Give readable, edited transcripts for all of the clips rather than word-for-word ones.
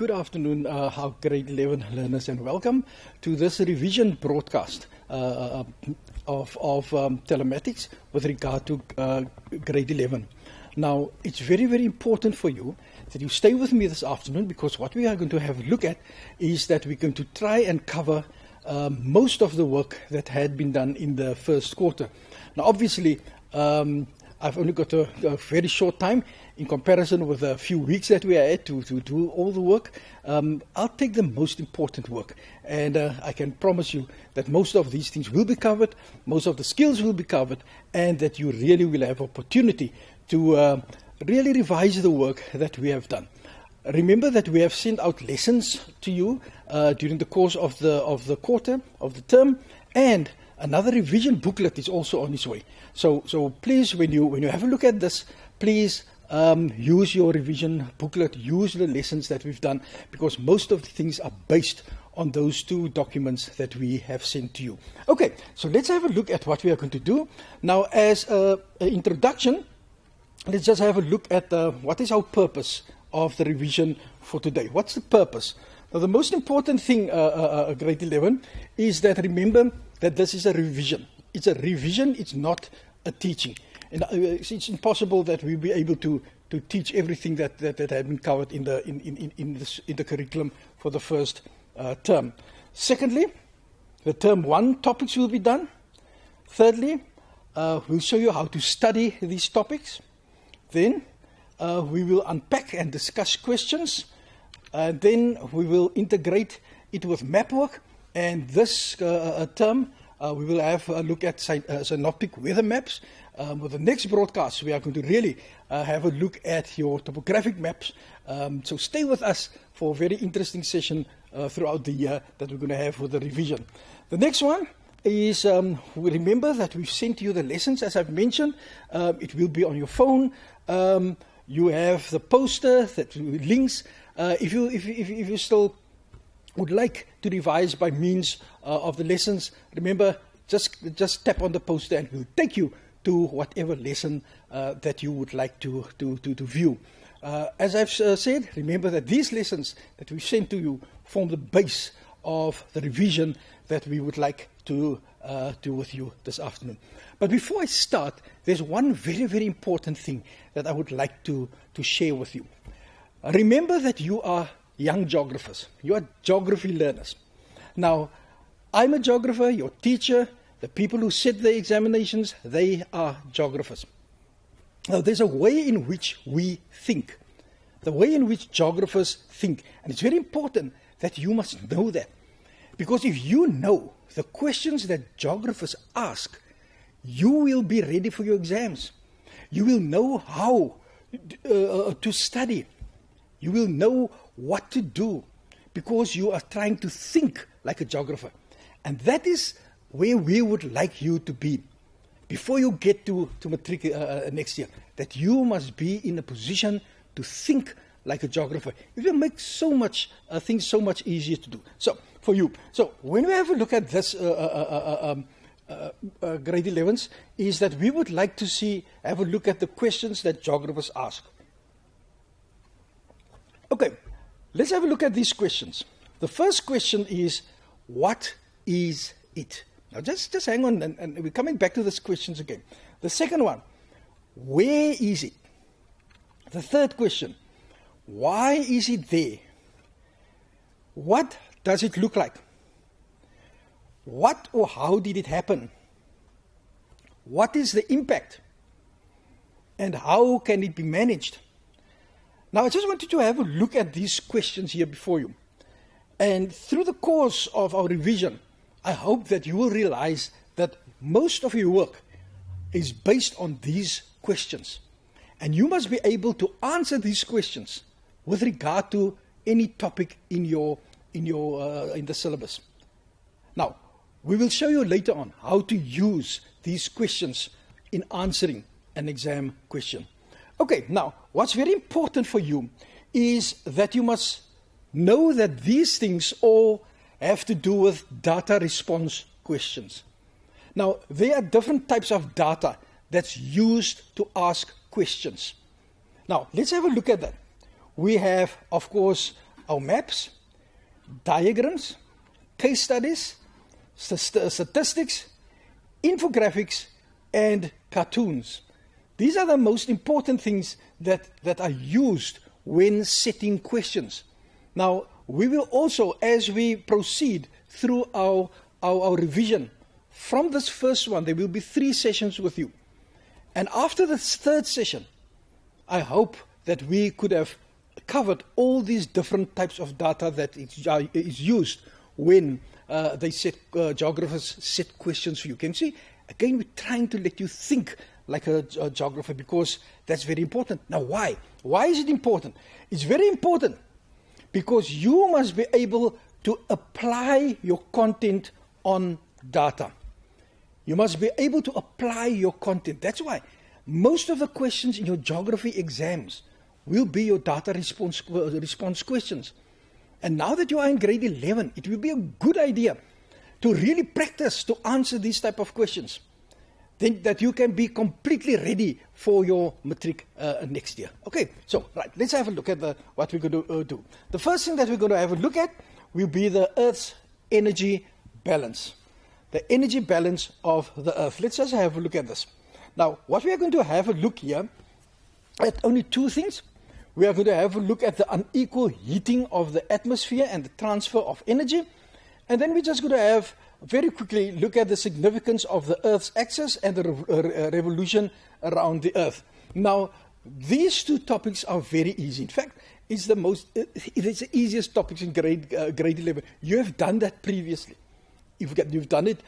Good afternoon, our grade 11 learners, and welcome to this revision broadcast of telematics with regard to grade 11. Now, it's very, very important for you that you stay with me this afternoon, because what we are going to have a look at is that we're going to try and cover most of the work that had been done in the first quarter. Now, obviously, I've only got a very short time in comparison with a few weeks that we had to do all the work. I'll take the most important work, and I can promise you that most of these things will be covered, most of the skills will be covered, and that you really will have opportunity to really revise the work that we have done. Remember that we have sent out lessons to you during the course of the quarter, of the term, and another revision booklet is also on its way. So please, when you have a look at this, please use your revision booklet, use the lessons that we've done, because most of the things are based on those two documents that we have sent to you. Okay, so let's have a look at what we are going to do. Now, as an introduction, let's just have a look at what is our purpose of the revision for today. What's the purpose? Now, the most important thing, grade 11, is that remember that this is a revision. It's a revision, it's not a teaching. And it's impossible that we'll be able to teach everything that had been covered in the curriculum for the first term. Secondly, the term 1 topics will be done. Thirdly, we'll show you how to study these topics. Then we will unpack and discuss questions. Then we will integrate it with Mapwork. And this term, we will have a look at synoptic weather maps. With the next broadcast, we are going to really have a look at your topographic maps. So stay with us for a very interesting session throughout the year that we're going to have with the revision. The next one is, we remember that we've sent you the lessons, as I've mentioned. It will be on your phone. You have the poster that links. If you still would like to revise by means of the lessons, remember, just tap on the poster and we'll take you to whatever lesson that you would like to view. As I've said, remember that these lessons that we've sent to you form the base of the revision that we would like to do with you this afternoon. But before I start, there's one very, very important thing that I would like to share with you. Remember that you are young geographers. You are geography learners. Now, I'm a geographer, your teacher, the people who set the examinations, they are geographers. Now, there's a way in which we think, the way in which geographers think. And it's very important that you must know that. Because if you know the questions that geographers ask, you will be ready for your exams. You will know how to study. You will know what to do, because you are trying to think like a geographer. And that is where we would like you to be before you get to matric next year, that you must be in a position to think like a geographer. It will make so much things so much easier to do. So, for you. So, when we have a look at this grade 11s, is that we would like to have a look at the questions that geographers ask. Okay, let's have a look at these questions. The first question is, what is it? Now, just hang on, and we're coming back to these questions again. The second one, where is it? The third question, why is it there? What does it look like? What or how did it happen? What is the impact? And how can it be managed? Now, I just wanted to have a look at these questions here before you. And through the course of our revision, I hope that you will realize that most of your work is based on these questions. And you must be able to answer these questions with regard to any topic in the syllabus. Now, we will show you later on how to use these questions in answering an exam question. Okay, now, what's very important for you is that you must know that these things all have to do with data response questions. Now, there are different types of data that's used to ask questions. Now, let's have a look at that. We have, of course, our maps, diagrams, case studies, statistics, infographics, and cartoons. These are the most important things that are used when setting questions. Now, we will also, as we proceed through our revision, from this first one, there will be 3 sessions with you. And after the 3rd session, I hope that we could have covered all these different types of data that is used when geographers set questions for you. Can you see? Again, we're trying to let you think like a geographer, because that's very important. Now, why? Why is it important? It's very important because you must be able to apply your content on data. You must be able to apply your content. That's why most of the questions in your geography exams will be your data response questions. And now that you are in grade 11, it will be a good idea to really practice to answer these type of questions. Then that you can be completely ready for your matric next year. Okay, so right, let's have a look at what we're going to do. The first thing that we're going to have a look at will be the Earth's energy balance. The energy balance of the Earth. Let's just have a look at this. Now, what we are going to have a look here at only 2 things. We are going to have a look at the unequal heating of the atmosphere and the transfer of energy. And then we're just going to have very quickly look at the significance of the Earth's axis and the revolution around the Earth. Now, these 2 topics are very easy. In fact, it's the easiest topics in grade 11. You have done that previously. You've done it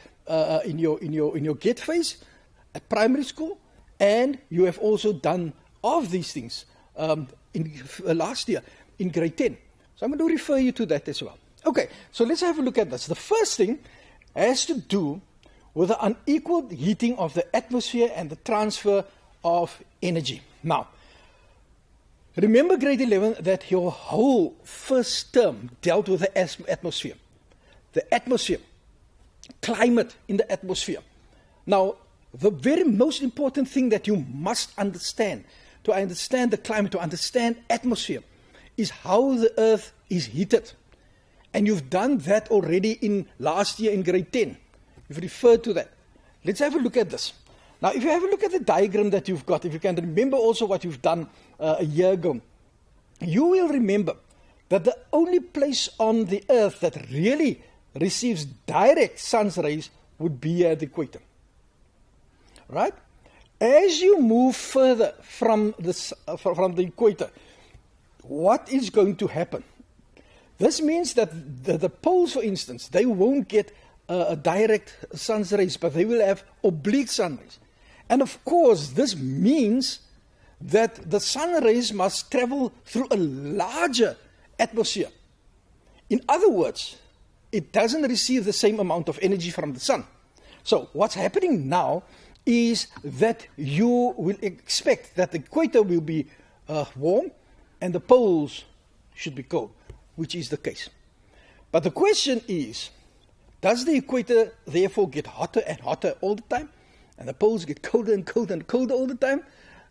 in your GET phase at primary school, and you have also done all of these things last year in grade 10. So I'm going to refer you to that as well. Okay, so let's have a look at this. The first thing has to do with the unequal heating of the atmosphere and the transfer of energy. Now, remember grade 11 that your whole first term dealt with the atmosphere. The atmosphere, climate in the atmosphere. Now, the very most important thing that you must understand, to understand the climate, to understand atmosphere, is how the Earth is heated. And you've done that already in last year in grade 10. You've referred to that. Let's have a look at this. Now, if you have a look at the diagram that you've got, if you can remember also what you've done a year ago, you will remember that the only place on the Earth that really receives direct sun's rays would be at the equator. Right? As you move further from the equator, what is going to happen? This means that the poles, for instance, they won't get a direct sun's rays, but they will have oblique sun rays. And of course, this means that the sun rays must travel through a larger atmosphere. In other words, it doesn't receive the same amount of energy from the sun. So what's happening now is that you will expect that the equator will be warm and the poles should be cold, which is the case. But the question is, does the equator therefore get hotter and hotter all the time? And the poles get colder and colder and colder all the time?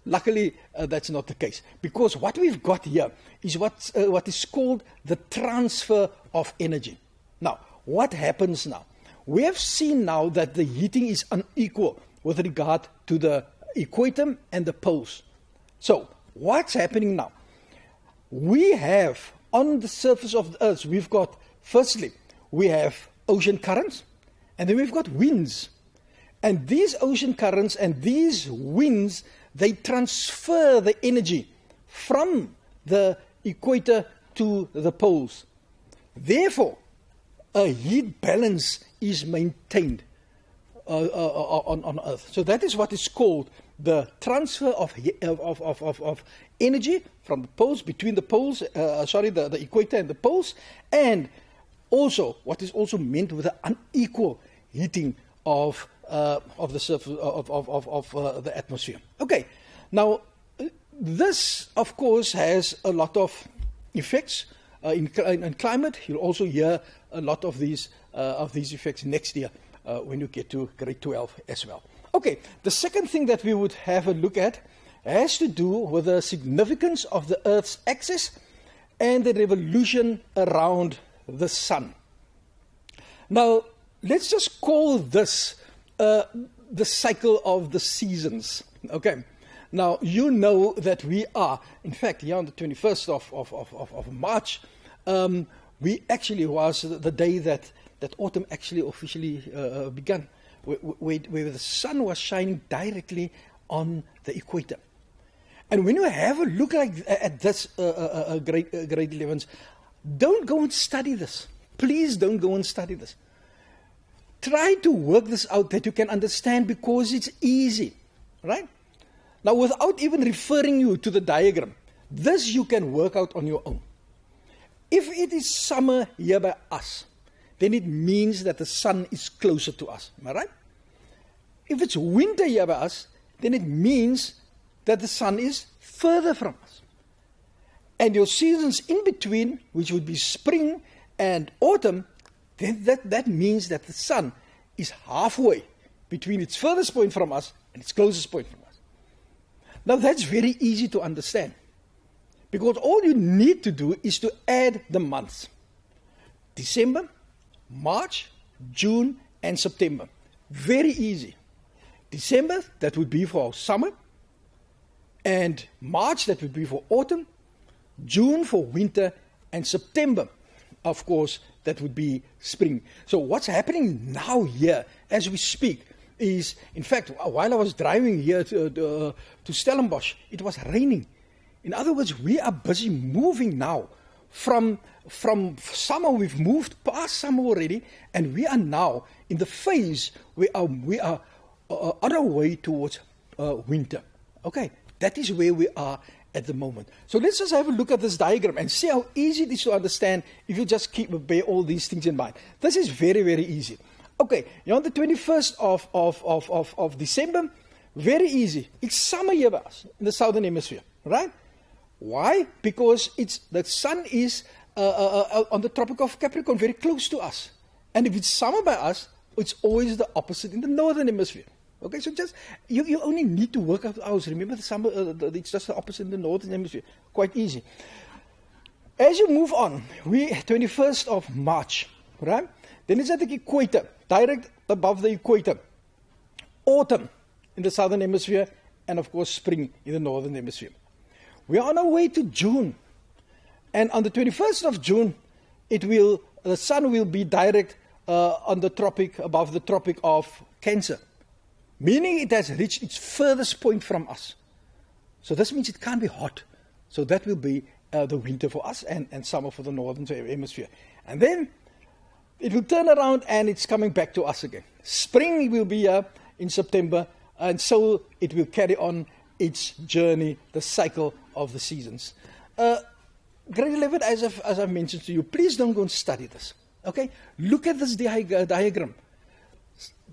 Luckily, that's not the case. Because what we've got here is what is called the transfer of energy. Now, what happens now? We have seen now that the heating is unequal with regard to the equator and the poles. So, what's happening now? We have, on the surface of the Earth, we've got, firstly, we have ocean currents, and then we've got winds. And these ocean currents and these winds, they transfer the energy from the equator to the poles. Therefore, a heat balance is maintained on Earth. So that is what is called the transfer of energy from the poles, between the poles, the equator and the poles, and also what is also meant with the unequal heating of the surface of the atmosphere. Okay, now this of course has a lot of effects in climate. You'll also hear a lot of these effects next year when you get to grade 12 as well. Okay, the second thing that we would have a look at has to do with the significance of the Earth's axis and the revolution around the sun. Now, let's just call this the cycle of the seasons. Okay. Now, you know that we are, in fact, here on the 21st of March, we actually was the day that autumn actually officially began, where the sun was shining directly on the equator. And when you have a look at this grade 11s, don't go and study this. Please don't go and study this. Try to work this out that you can understand, because it's easy, right? Now, without even referring you to the diagram, this you can work out on your own. If it is summer here by us, then it means that the sun is closer to us. Am I right? If it's winter here by us, then it means that the sun is further from us. And your seasons in between, which would be spring and autumn, then that means that the sun is halfway between its furthest point from us and its closest point from us. Now, that's very easy to understand, because all you need to do is to add the months. December, March, June, and September. Very easy. December, that would be for summer, and March, that would be for autumn, June for winter, and September, of course, that would be spring. So what's happening now here, as we speak, is, in fact, while I was driving here to Stellenbosch, it was raining. In other words, we are busy moving now from summer. We've moved past summer already, and we are now in the phase we are on our way towards winter. Okay, that is where we are at the moment. So let's just have a look at this diagram and see how easy it is to understand if you just bear all these things in mind. This is very, very easy. Okay, you're on the 21st of December. Very easy. It's summer here by us in the southern hemisphere, right? Why? Because the sun is on the Tropic of Capricorn, very close to us. And if it's summer by us, it's always the opposite in the northern hemisphere. Okay, so just you only need to work out hours. Remember, the summer it's just the opposite in the northern hemisphere. Quite easy. As you move on, we 21st of March, right? Then it's at the equator, direct above the equator. Autumn in the southern hemisphere, and of course spring in the northern hemisphere. We are on our way to June, and on the 21st of June, the sun will be direct on the tropic, above the Tropic of Cancer, meaning it has reached its furthest point from us. So this means it can't be hot. So that will be the winter for us and summer for the northern hemisphere. And then it will turn around and it's coming back to us again. Spring will be in September, and so it will carry on its journey, the cycle of the seasons. Grade 11, as I've mentioned to you, please don't go and study this. Okay? Look at this diagram.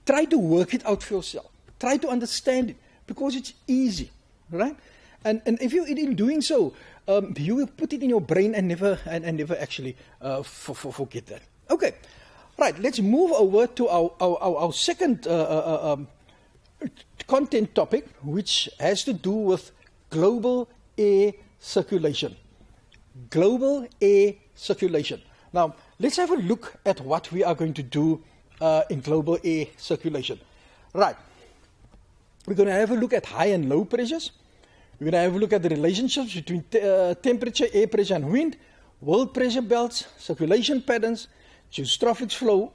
Try to work it out for yourself. Try to understand it, because it's easy, right? And if you, in doing so, you will put it in your brain and never actually forget that. Okay, right. Let's move over to our second content topic, which has to do with global air circulation. Global air circulation. Now, let's have a look at what we are going to do in global air circulation. Right. We're going to have a look at high and low pressures. We're going to have a look at the relationships between temperature, air pressure, and wind, world pressure belts, circulation patterns, geostrophic flow,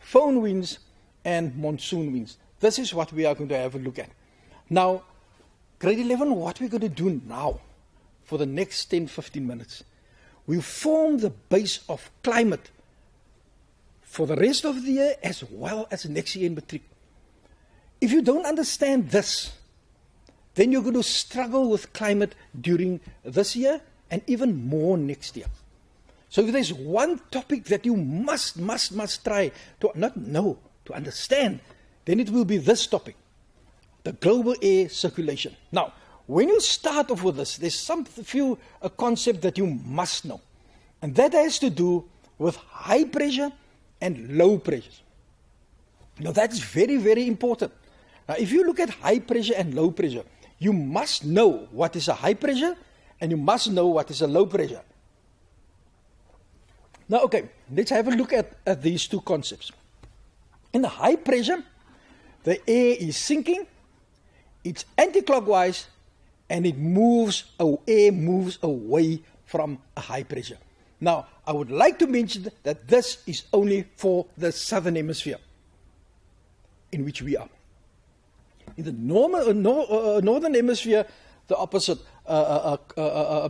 foehn winds, and monsoon winds. This is what we are going to have a look at. Now, grade 11, what we're going to do now for the next 10-15 minutes, we form the base of climate for the rest of the year as well as next year in matric. If you don't understand this, then you're going to struggle with climate during this year and even more next year. So if there's one topic that you must try to understand, then it will be this topic, the global air circulation. Now, when you start off with this, there's few concepts that you must know. And that has to do with high pressure and low pressure. Now, that's very, very important. Now, if you look at high pressure and low pressure, you must know what is a high pressure and you must know what is a low pressure. Now, okay, let's have a look at these two concepts. In the high pressure, the air is sinking, it's anti-clockwise, and air moves away from a high pressure. Now, I would like to mention that this is only for the southern hemisphere in which we are. In the northern hemisphere, the opposite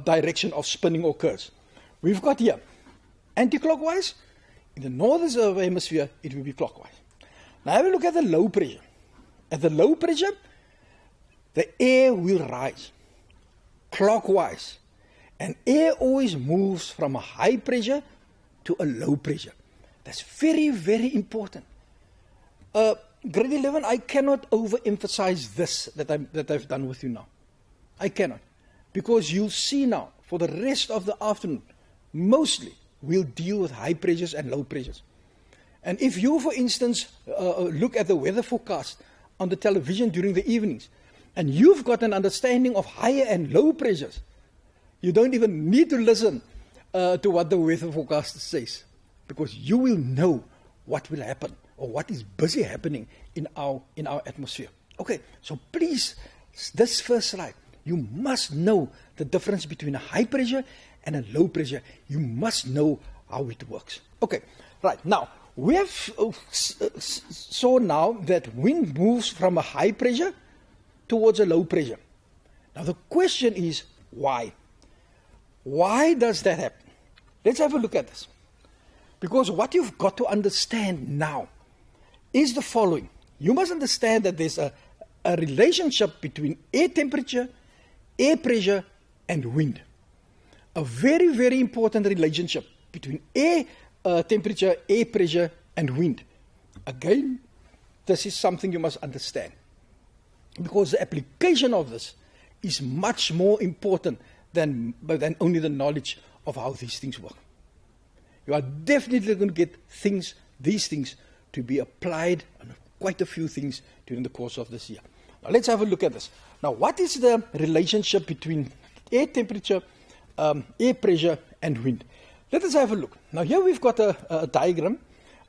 direction of spinning occurs. We've got here anti-clockwise. In the northern hemisphere, it will be clockwise. Now have a look at the low pressure. At the low pressure, the air will rise clockwise. And air always moves from a high pressure to a low pressure. That's very, very important. Grade 11, I cannot overemphasize this that I've done with you now. I cannot. Because you'll see now, for the rest of the afternoon, mostly we'll deal with high pressures and low pressures. And if you, for instance, look at the weather forecast on the television during the evenings, and you've got an understanding of higher and low pressures, you don't even need to listen to what the weather forecast says, because you will know what will happen or what is busy happening in our atmosphere. Okay, so please, this first slide, you must know the difference between a high pressure and a low pressure. You must know how it works. Okay, right, now, we have saw now that wind moves from a high pressure towards a low pressure. Now the question is, why? Why does that happen? Let's have a look at this. Because what you've got to understand now is the following. You must understand that there's a relationship between air temperature, air pressure, and wind. A very, very important relationship between air temperature, air pressure, and wind. Again, this is something you must understand. Because the application of this is much more important than only the knowledge of how these things work. You are definitely going to get these things to be applied on quite a few things during the course of this year. Now let's have a look at this. Now what is the relationship between air temperature, air pressure, and wind? Let us have a look. Now here we've got a diagram.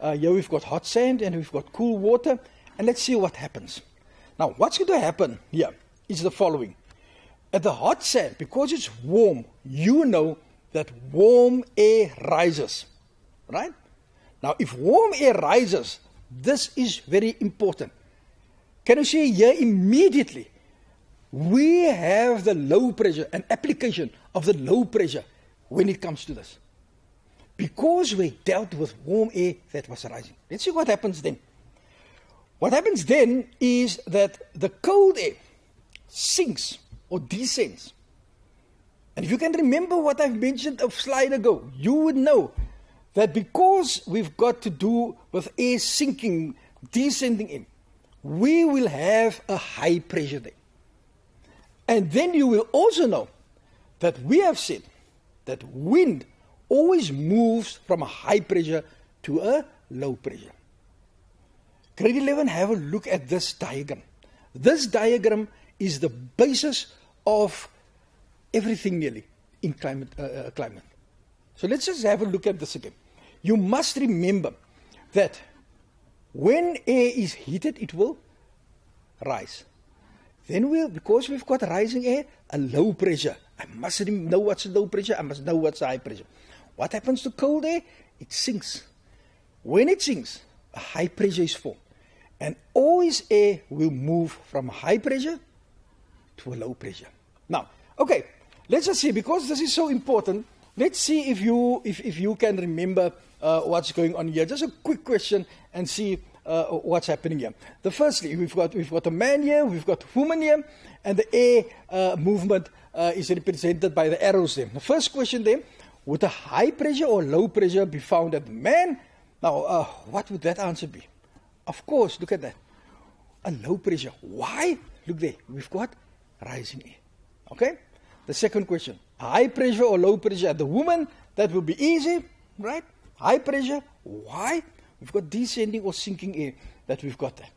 Here we've got hot sand and we've got cool water. And let's see what happens. Now what's going to happen here is the following. At the hot sand, because it's warm, you know that warm air rises, right? Now, if warm air rises, this is very important. Can you see here immediately, we have the low pressure, an application of the low pressure when it comes to this. Because we dealt with warm air that was rising. Let's see what happens then. What happens then is that the cold air sinks or descends. And if you can remember what I've mentioned a slide ago, you would know that because we've got to do with air sinking, descending in, we will have a high pressure there. And then you will also know that we have said that wind always moves from a high pressure to a low pressure. Grade 11, have a look at this diagram. This diagram is the basis of everything nearly in climate. So let's just have a look at this again. You must remember that when air is heated, it will rise. Then because we've got rising air, a low pressure. I must know what's low pressure, I must know what's high pressure. What happens to cold air? It sinks. When it sinks, a high pressure is formed. And always air will move from high pressure to a low pressure. Now, okay, let's just see, because this is so important, let's see if you can remember what's going on here. Just a quick question and see what's happening here. Firstly, we've got a man here, we've got a woman here, and the air movement is represented by the arrows there. The first question there, would a high pressure or low pressure be found at the man? Now, what would that answer be? Of course, look at that. A low pressure. Why? Look there, we've got rising air. Okay? The second question, high pressure or low pressure at the woman? That will be easy, right? High pressure. Why? We've got descending or sinking air that we've got there.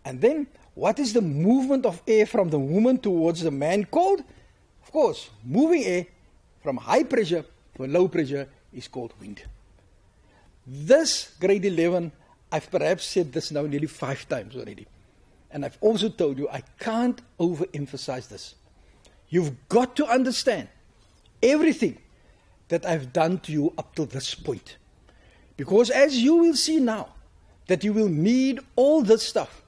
And then, what is the movement of air from the woman towards the man called? Of course, moving air from high pressure to a low pressure is called wind. This grade 11, I've perhaps said this now nearly 5 times already. And I've also told you I can't overemphasize this. You've got to understand everything that I've done to you up to this point. Because as you will see now, that you will need all this stuff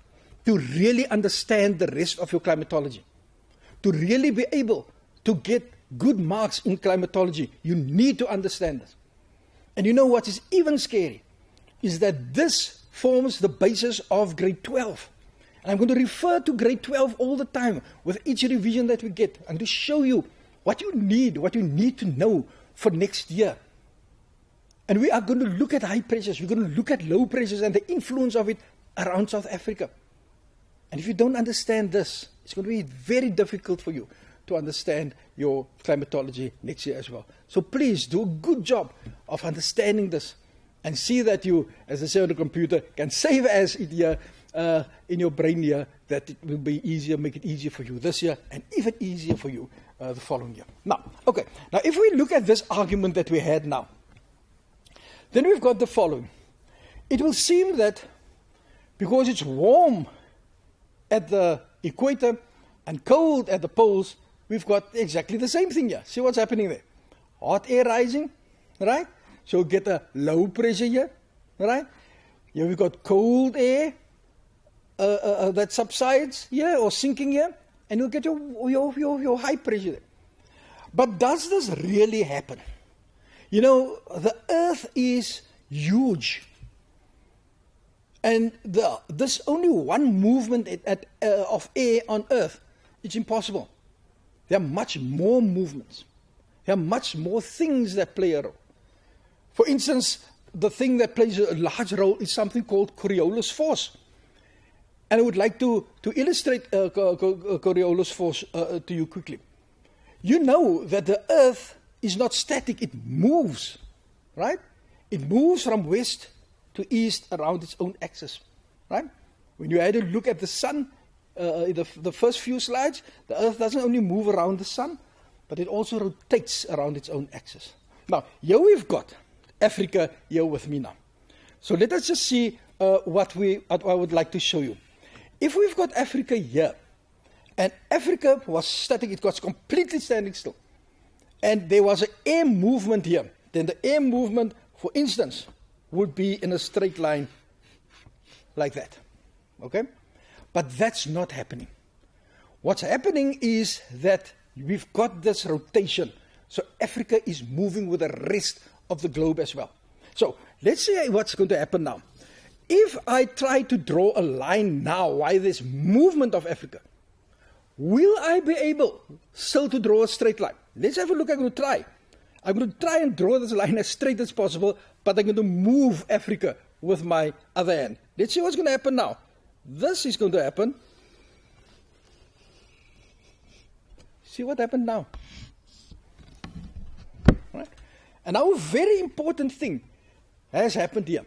to really understand the rest of your climatology. To really be able to get good marks in climatology, you need to understand this. And you know what is even scary? Is that this forms the basis of grade 12. And I'm going to refer to grade 12 all the time with each revision that we get, and to show you what you need to know for next year. And we are going to look at high pressures, we're going to look at low pressures and the influence of it around South Africa. And if you don't understand this, it's going to be very difficult for you to understand your climatology next year as well. So please do a good job of understanding this and see that you, as I say on the computer, can save as it here in your brain here, that it will be easier, make it easier for you this year and even easier for you the following year. Now, okay, now if we look at this argument that we had now, then we've got the following. It will seem that because it's warm at the equator and cold at the poles, we've got exactly the same thing here. See what's happening there? Hot air rising, right? So we get a low pressure here, right? Here we've got cold air that subsides here or sinking here, and you'll get your high pressure there. But does this really happen? You know, the Earth is huge. And there's only one movement of air on Earth. It's impossible. There are much more movements. There are much more things that play a role. For instance, the thing that plays a large role is something called Coriolis force. And I would like to illustrate Coriolis force to you quickly. You know that the Earth is not static, it moves, right? It moves from west to east around its own axis, right? When you had a look at the sun, the first few slides, the Earth doesn't only move around the sun, but it also rotates around its own axis. Now, here we've got Africa here with me now. So let us just see what I would like to show you. If we've got Africa here, and Africa was static, it was completely standing still, and there was an air movement here, then the air movement, for instance, would be in a straight line like that, okay? But that's not happening. What's happening is that we've got this rotation, so Africa is moving with the rest of the globe as well. So let's see what's going to happen now. If I try to draw a line now, why this movement of Africa, will I be able still to draw a straight line? Let's have a look. I'm going to try. I'm going to try and draw this line as straight as possible, but I'm going to move Africa with my other hand. Let's see what's going to happen now. This is going to happen. See what happened now. Right? And now a very important thing has happened here.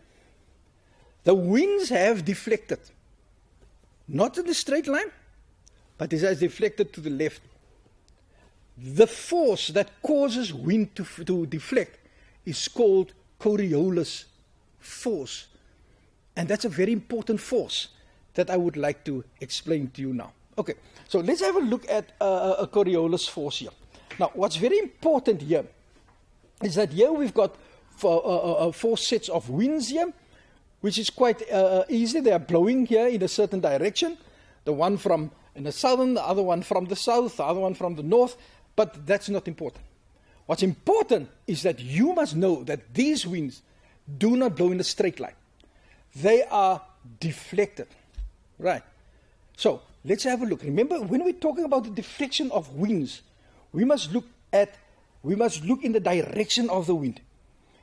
The winds have deflected. Not in a straight line, but it has deflected to the left. The force that causes wind to deflect is called Coriolis force. And that's a very important force that I would like to explain to you now. Okay, so let's have a look at a Coriolis force here. Now, what's very important here is that here we've got 4 sets of winds here, which is quite easy. They are blowing here in a certain direction. The one from in the southern, the other one from the south, the other one from the north. But that's not important. What's important is that you must know that these winds do not blow in a straight line. They are deflected. Right. So let's have a look. Remember, when we're talking about the deflection of winds, we must look in the direction of the wind.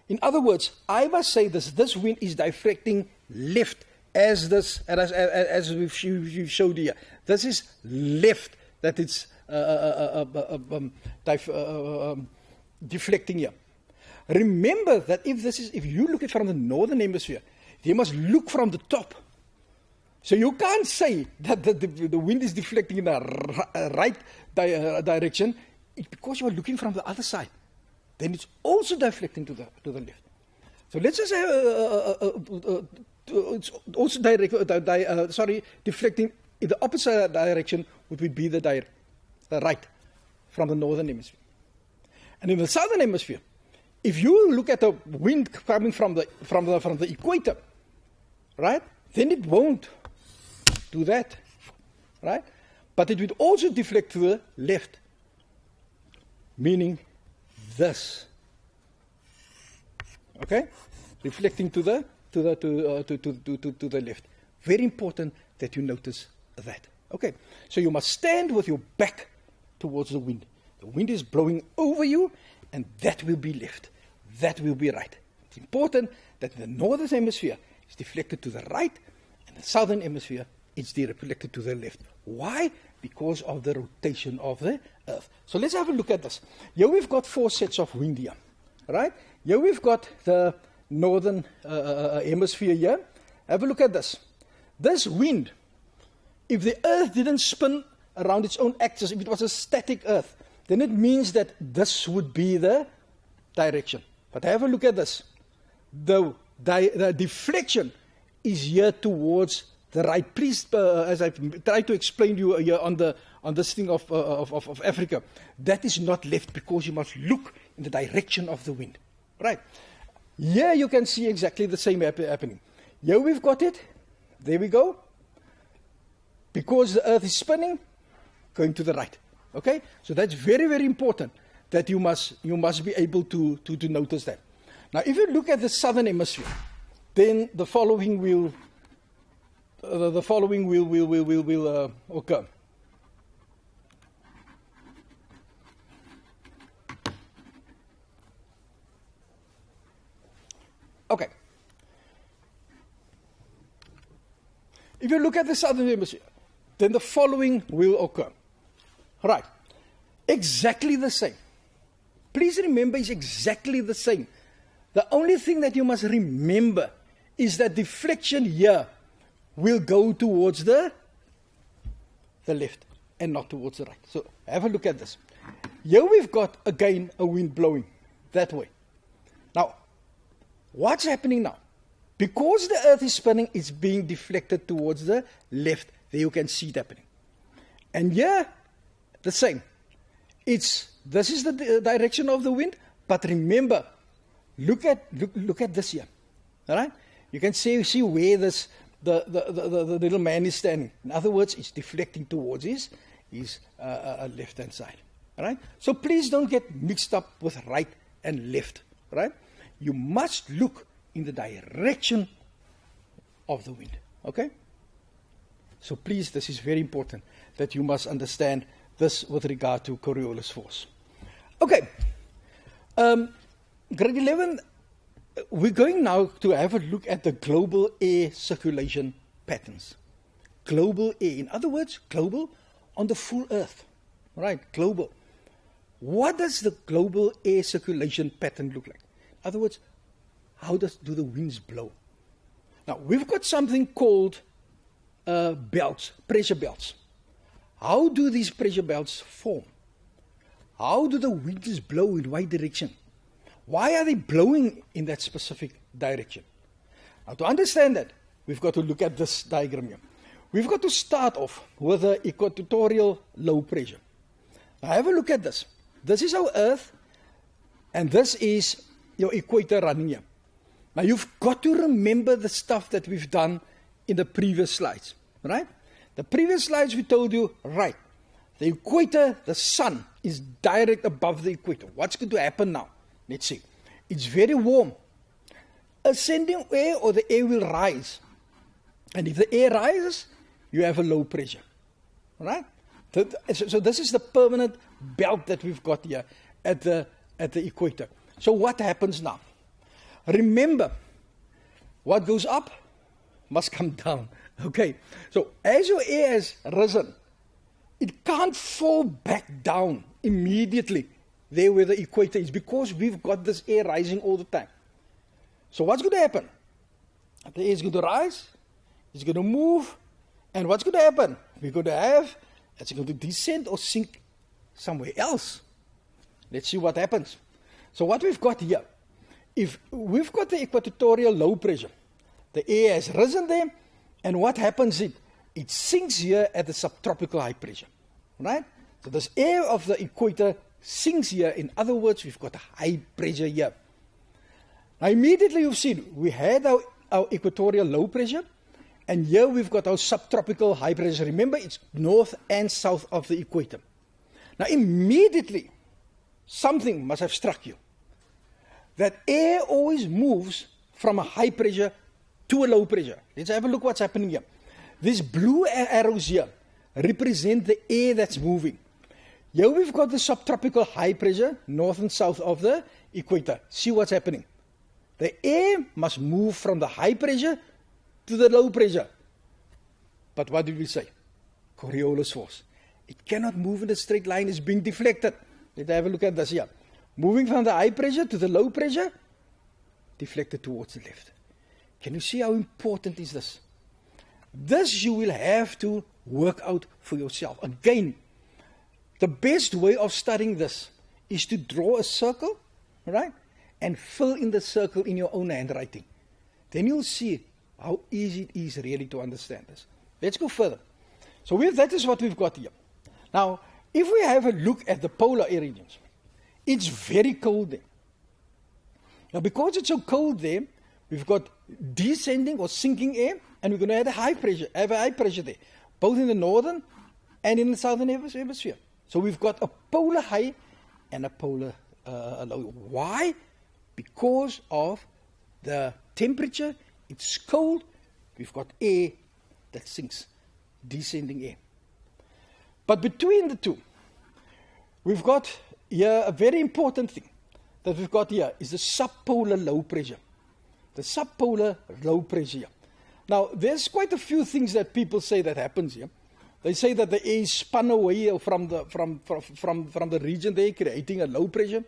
In other words, I must say this wind is deflecting left, as we've showed here. This is left that it's deflecting here. Remember that if you look at it from the northern hemisphere, you must look from the top. So you can't say that the wind is deflecting in the right direction because you are looking from the other side. Then it's also deflecting to the left. So let's just have it's also deflecting in the opposite direction, which would be the right from the northern hemisphere. And in the southern hemisphere, if you look at the wind coming from the equator, right, then it won't do that, right? But it would also deflect to the left, meaning this. Okay, reflecting to the left. Very important that you notice that. Okay, so you must stand with your back towards the wind. The wind is blowing over you, and that will be left. That will be right. It's important that the northern hemisphere is deflected to the right, and the southern hemisphere is deflected to the left. Why? Because of the rotation of the Earth. So let's have a look at this. Here we've got 4 sets of wind here, right? Here we've got the northern hemisphere here. Have a look at this. This wind, if the Earth didn't spin around its own axis, if it was a static Earth, then it means that this would be the direction. But have a look at this. The deflection is here towards the right. Please, as I've tried to explain to you here on this thing of Africa, that is not left, because you must look in the direction of the wind. Right. Here you can see exactly the same happening. Here we've got it. There we go. Because the Earth is spinning, going to the right. Okay? So that's very, very important that you must be able to notice that. Now, if you look at the southern hemisphere, then the following will occur. Okay. If you look at the southern hemisphere, then the following will occur. Right. Exactly the same. Please remember, it's exactly the same. The only thing that you must remember is that deflection here will go towards the left and not towards the right. So have a look at this. Here we've got, again, a wind blowing that way. Now, what's happening now? Because the Earth is spinning, it's being deflected towards the left. There you can see it happening. And here, the same. This is the direction of the wind, but remember, look at this here. All right? You can see where the little man is standing. In other words, it's deflecting towards his left-hand side. All right? So please don't get mixed up with right and left. Right? You must look in the direction of the wind. Okay? So please, this is very important that you must understand this with regard to Coriolis force. Okay. Grade 11, we're going now to have a look at the global air circulation patterns. Global air. In other words, global on the full Earth. Right? Global. What does the global air circulation pattern look like? In other words, how do the winds blow? Now, we've got something called belts, pressure belts. How do these pressure belts form? How do the winds blow in what direction? Why are they blowing in that specific direction? Now, to understand that, we've got to look at this diagram here. We've got to start off with the equatorial low pressure. Now, have a look at this. This is our Earth, and this is your equator running here. Now, you've got to remember the stuff that we've done in the previous slides, right? The previous slides we told you, right, the equator, the sun, is direct above the equator. What's going to happen now? Let's see. It's very warm. Ascending air or the air will rise. And if the air rises, you have a low pressure, right? So this is the permanent belt that we've got here at the equator. So what happens now? Remember, what goes up must come down. Okay, so as your air has risen, it can't fall back down immediately there where the equator is, because we've got this air rising all the time. So what's going to happen? The air is going to rise, it's going to move, and what's going to happen? We're going to have, it's going to descend or sink somewhere else. Let's see what happens. So what we've got here if we've got the equatorial low pressure, the air has risen there, and what happens is it sinks here at the subtropical high pressure, right? So this air of the equator sinks here. In other words, we've got a high pressure here. Now immediately you've seen, we had our equatorial low pressure, and here we've got our subtropical high pressure. Remember, it's north and south of the equator. Now immediately, something must have struck you. That air always moves from a high pressure to a low pressure. Let's have a look what's happening here. These blue arrows here represent the air that's moving. Here we've got the subtropical high pressure, north and south of the equator. See what's happening. The air must move from the high pressure to the low pressure. But what did we say? Coriolis force. It cannot move in a straight line, it's being deflected. Let's have a look at this here. Moving from the high pressure to the low pressure, deflected towards the left. Can you see how important is this? This you will have to work out for yourself. Again, the best way of studying this is to draw a circle, right? And fill in the circle in your own handwriting. Then you'll see how easy it is really to understand this. Let's go further. So that is what we've got here. Now, if we have a look at the polar air regions, it's very cold there. Now, because it's so cold there, we've got descending or sinking air, and we're going to have a high pressure there, both in the northern and in the southern hemisphere. So we've got a polar high and a polar low. Why? Because of the temperature. It's cold. We've got air that sinks, descending air. But between the two, we've got here a very important thing that we've got here is the subpolar low pressure. The subpolar low pressure here. Now, there's quite a few things that people say that happens here. They say that the air is spun away from the region there, creating a low pressure.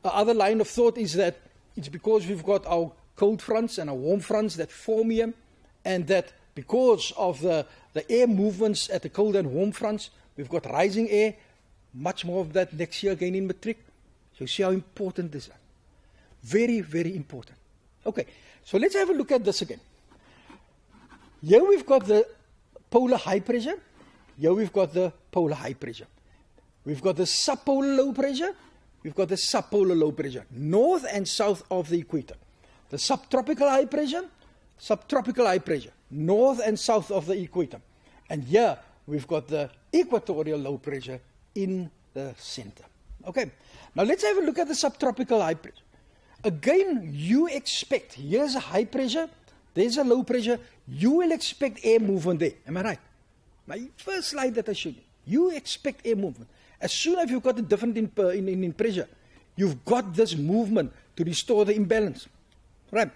The other line of thought is that it's because we've got our cold fronts and our warm fronts that form here, and that because of the air movements at the cold and warm fronts, we've got rising air, much more of that next year again in matric. So you see how important this is. Very, very important. Okay, so let's have a look at this again. Here we've got the polar high pressure. Here we've got the polar high pressure. We've got the subpolar low pressure. We've got the subpolar low pressure, north and south of the equator. The subtropical high pressure, north and south of the equator. And here we've got the equatorial low pressure in the center. Okay, now let's have a look at the subtropical high pressure. Again, you expect, here's a high pressure, there's a low pressure, you will expect air movement there. Am I right? My first slide that I showed you, you expect air movement. As soon as you've got a difference in pressure, you've got this movement to restore the imbalance. Right?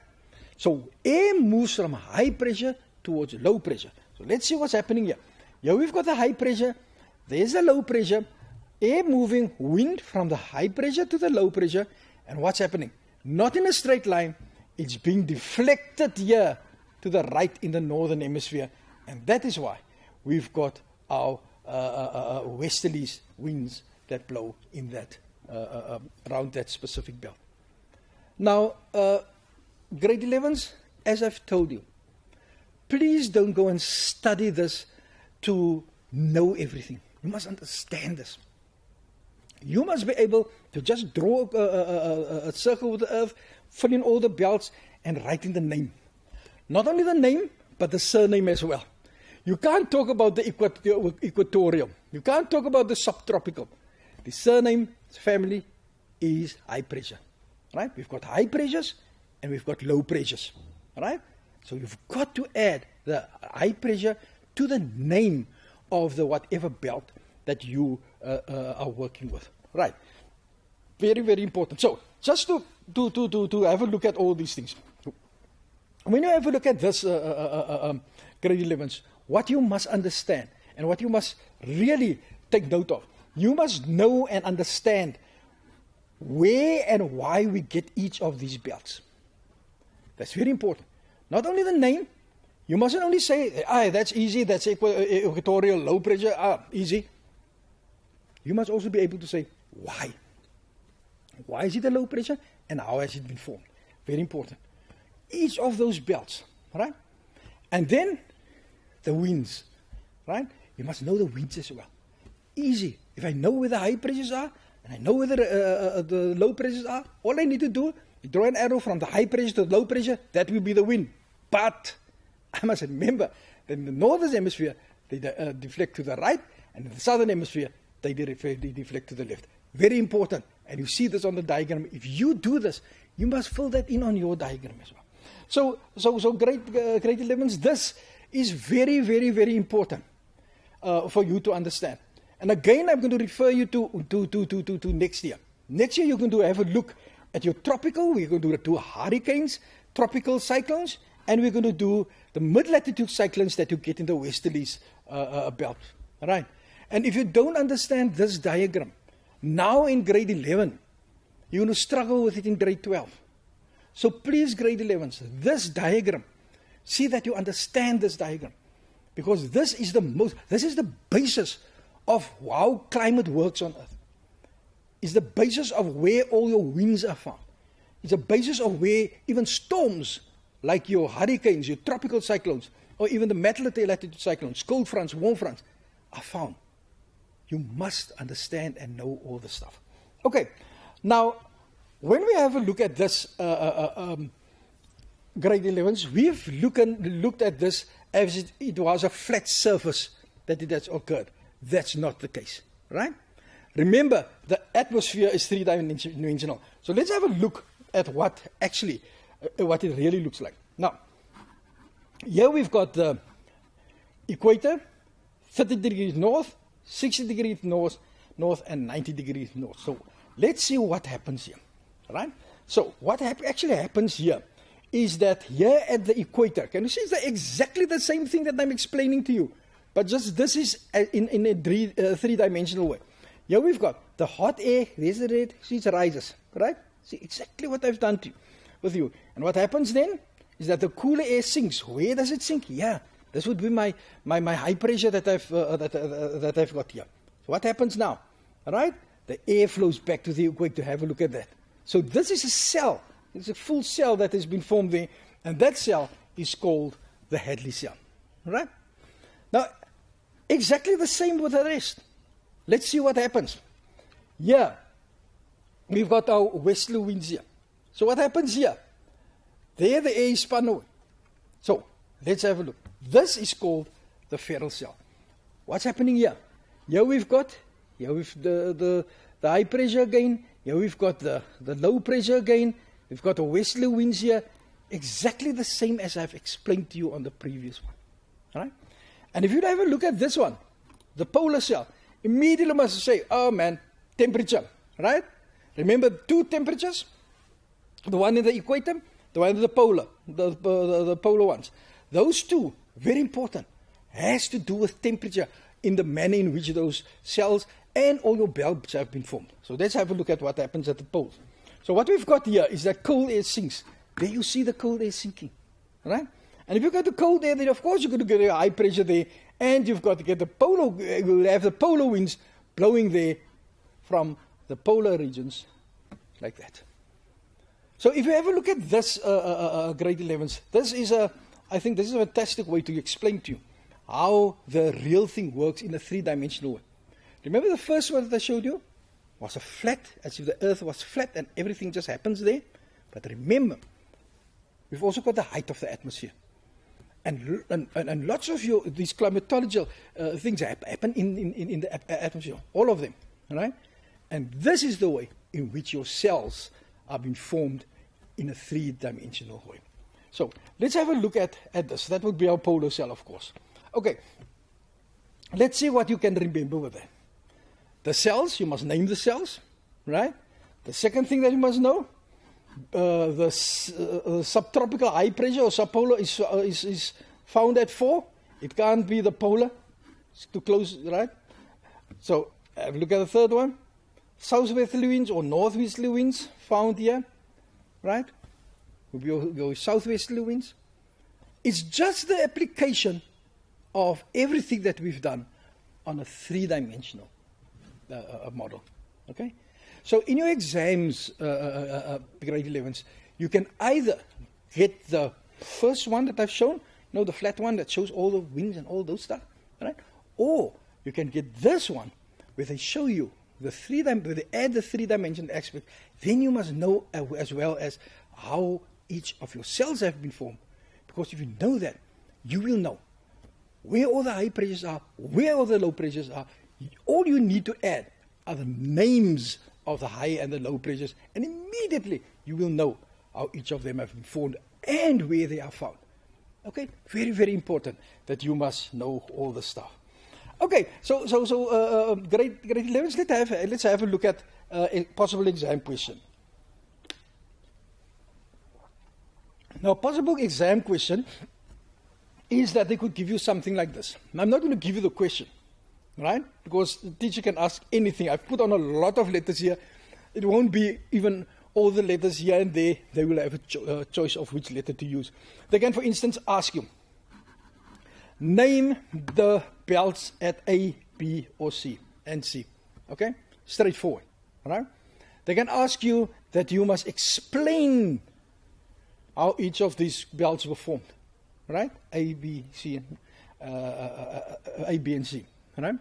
So air moves from high pressure towards low pressure. So let's see what's happening here. Here we've got the high pressure, there's a low pressure, air moving, wind from the high pressure to the low pressure, and what's happening? Not in a straight line, it's being deflected here to the right in the northern hemisphere, and that is why we've got our westerly winds that blow in that around that specific belt. Now, grade 11s, as I've told you, please don't go and study this to know everything. You must understand this. You must be able to just draw a circle with the earth, fill in all the belts, and write in the name. Not only the name, but the surname as well. You can't talk about the equatorial. You can't talk about the subtropical. The surname, family, is high pressure. Right? We've got high pressures and we've got low pressures. Right? So you've got to add the high pressure to the name of the whatever belt that you are working with. Right? Very, very important. So just to have a look at all these things. When you have a look at this grade 11s, what you must understand and what you must really take note of, you must know and understand where and why we get each of these belts. That's very important. Not only the name, you mustn't only say, that's easy, that's equatorial low pressure, easy. You must also be able to say, why? Why is it a low pressure and how has it been formed. Very important. Each of those belts, right? And then the winds, right? You must know the winds as well. Easy. If I know where the high pressures are, and I know where the low pressures are, all I need to do is draw an arrow from the high pressure to the low pressure, that will be the wind. But I must remember that in the northern hemisphere, they deflect to the right, and in the southern hemisphere, they deflect to the left. Very important. And you see this on the diagram. If you do this, you must fill that in on your diagram as well. So grade 11s, this is very, very, very important for you to understand. And again, I'm going to refer you to next year. Next year, you're going to have a look at your tropical. We're going to do hurricanes, tropical cyclones, and we're going to do the mid-latitude cyclones that you get in the westerlies belt. All right? And if you don't understand this diagram, now in grade 11, you're going to struggle with it in grade 12. So please, grade 11s, this diagram, see that you understand this diagram. Because this is the basis of how climate works on Earth. It's the basis of where all your winds are found. It's a basis of where even storms, like your hurricanes, your tropical cyclones, or even the mid-latitude cyclones, cold fronts, warm fronts, are found. You must understand and know all this stuff. Okay, now, when we have a look at this grade 11s, we've looked at this as it was a flat surface that it has occurred. That's not the case, right? Remember, the atmosphere is three-dimensional. So let's have a look at what it really looks like. Now, here we've got the equator, 30 degrees north, 60 degrees north, and 90 degrees north. So let's see what happens here, right? So what actually happens here is that here at the equator, can you see it's exactly the same thing that I'm explaining to you, but just this is in a three-dimensional way. Here we've got the hot air, there's the red, see it rises, right? See exactly what I've done with you. And what happens then is that the cooler air sinks. Where does it sink? Yeah, this would be my high pressure that I've got here. So what happens now? All right? The air flows back to the equator. Have a look at that. So this is a cell. It's a full cell that has been formed there, and that cell is called the Hadley cell. All right? Now, exactly the same with the rest. Let's see what happens. Here, we've got our westerly winds here. So what happens here? There the air is spun away. So, let's have a look. This is called the Ferrel cell. What's happening here? Here we've the high pressure again. Here we've got the low pressure again. We've got the westerly winds here. Exactly the same as I've explained to you on the previous one. All right? And if you have a look at this one, the polar cell, immediately must say, oh man, temperature, right? Remember two temperatures? The one in the equator, the one in the polar, the polar ones. Those two, very important, has to do with temperature in the manner in which those cells and all your belts have been formed. So let's have a look at what happens at the poles. So what we've got here is that cold air sinks. There you see the cold air sinking, right? And if you've got the cold air, then of course you're going to get a high pressure there, and you've got to get you'll have the polar winds blowing there from the polar regions like that. So if you have a look at this grade 11s, I think this is a fantastic way to explain to you how the real thing works in a three-dimensional way. Remember the first one that I showed you? Was a flat, as if the earth was flat and everything just happens there. But remember, we've also got the height of the atmosphere. And lots of these climatological things happen in the atmosphere, all of them, right? And this is the way in which your cells are being formed in a three-dimensional way. So let's have a look at this. That would be our polar cell, of course. Okay, let's see what you can remember with that. The cells, you must name the cells, right? The second thing that you must know, the subtropical high pressure or subpolar is found at 4. It can't be the polar. It's too close, right? So have a look at the third one. Southwesterly winds or northwesterly winds found here, right? Your southwesterly winds. It's just the application of everything that we've done on a three-dimensional model. Okay? So in your exams, grade 11s, you can either get the first one that I've shown, the flat one that shows all the winds and all those stuff, right? Or you can get this one where they show you where they add the three-dimensional aspect. Then you must know as well as how each of your cells have been formed. Because if you know that, you will know where all the high pressures are, where all the low pressures are. All you need to add are the names of the high and the low pressures, and immediately you will know how each of them have been formed and where they are found. Okay, very, very important that you must know all the stuff. Okay, so grade 11s, let's have a look at a possible exam question. Now, a possible exam question is that they could give you something like this. Now, I'm not going to give you the question, right? Because the teacher can ask anything. I've put on a lot of letters here. It won't be even all the letters here and there. They will have a choice of which letter to use. They can, for instance, ask you, name the belts at A, B, or C, and C. Okay? Straightforward. Right? They can ask you that you must explain how each of these belts were formed. Right? A, B, C, A, B, and C. Right?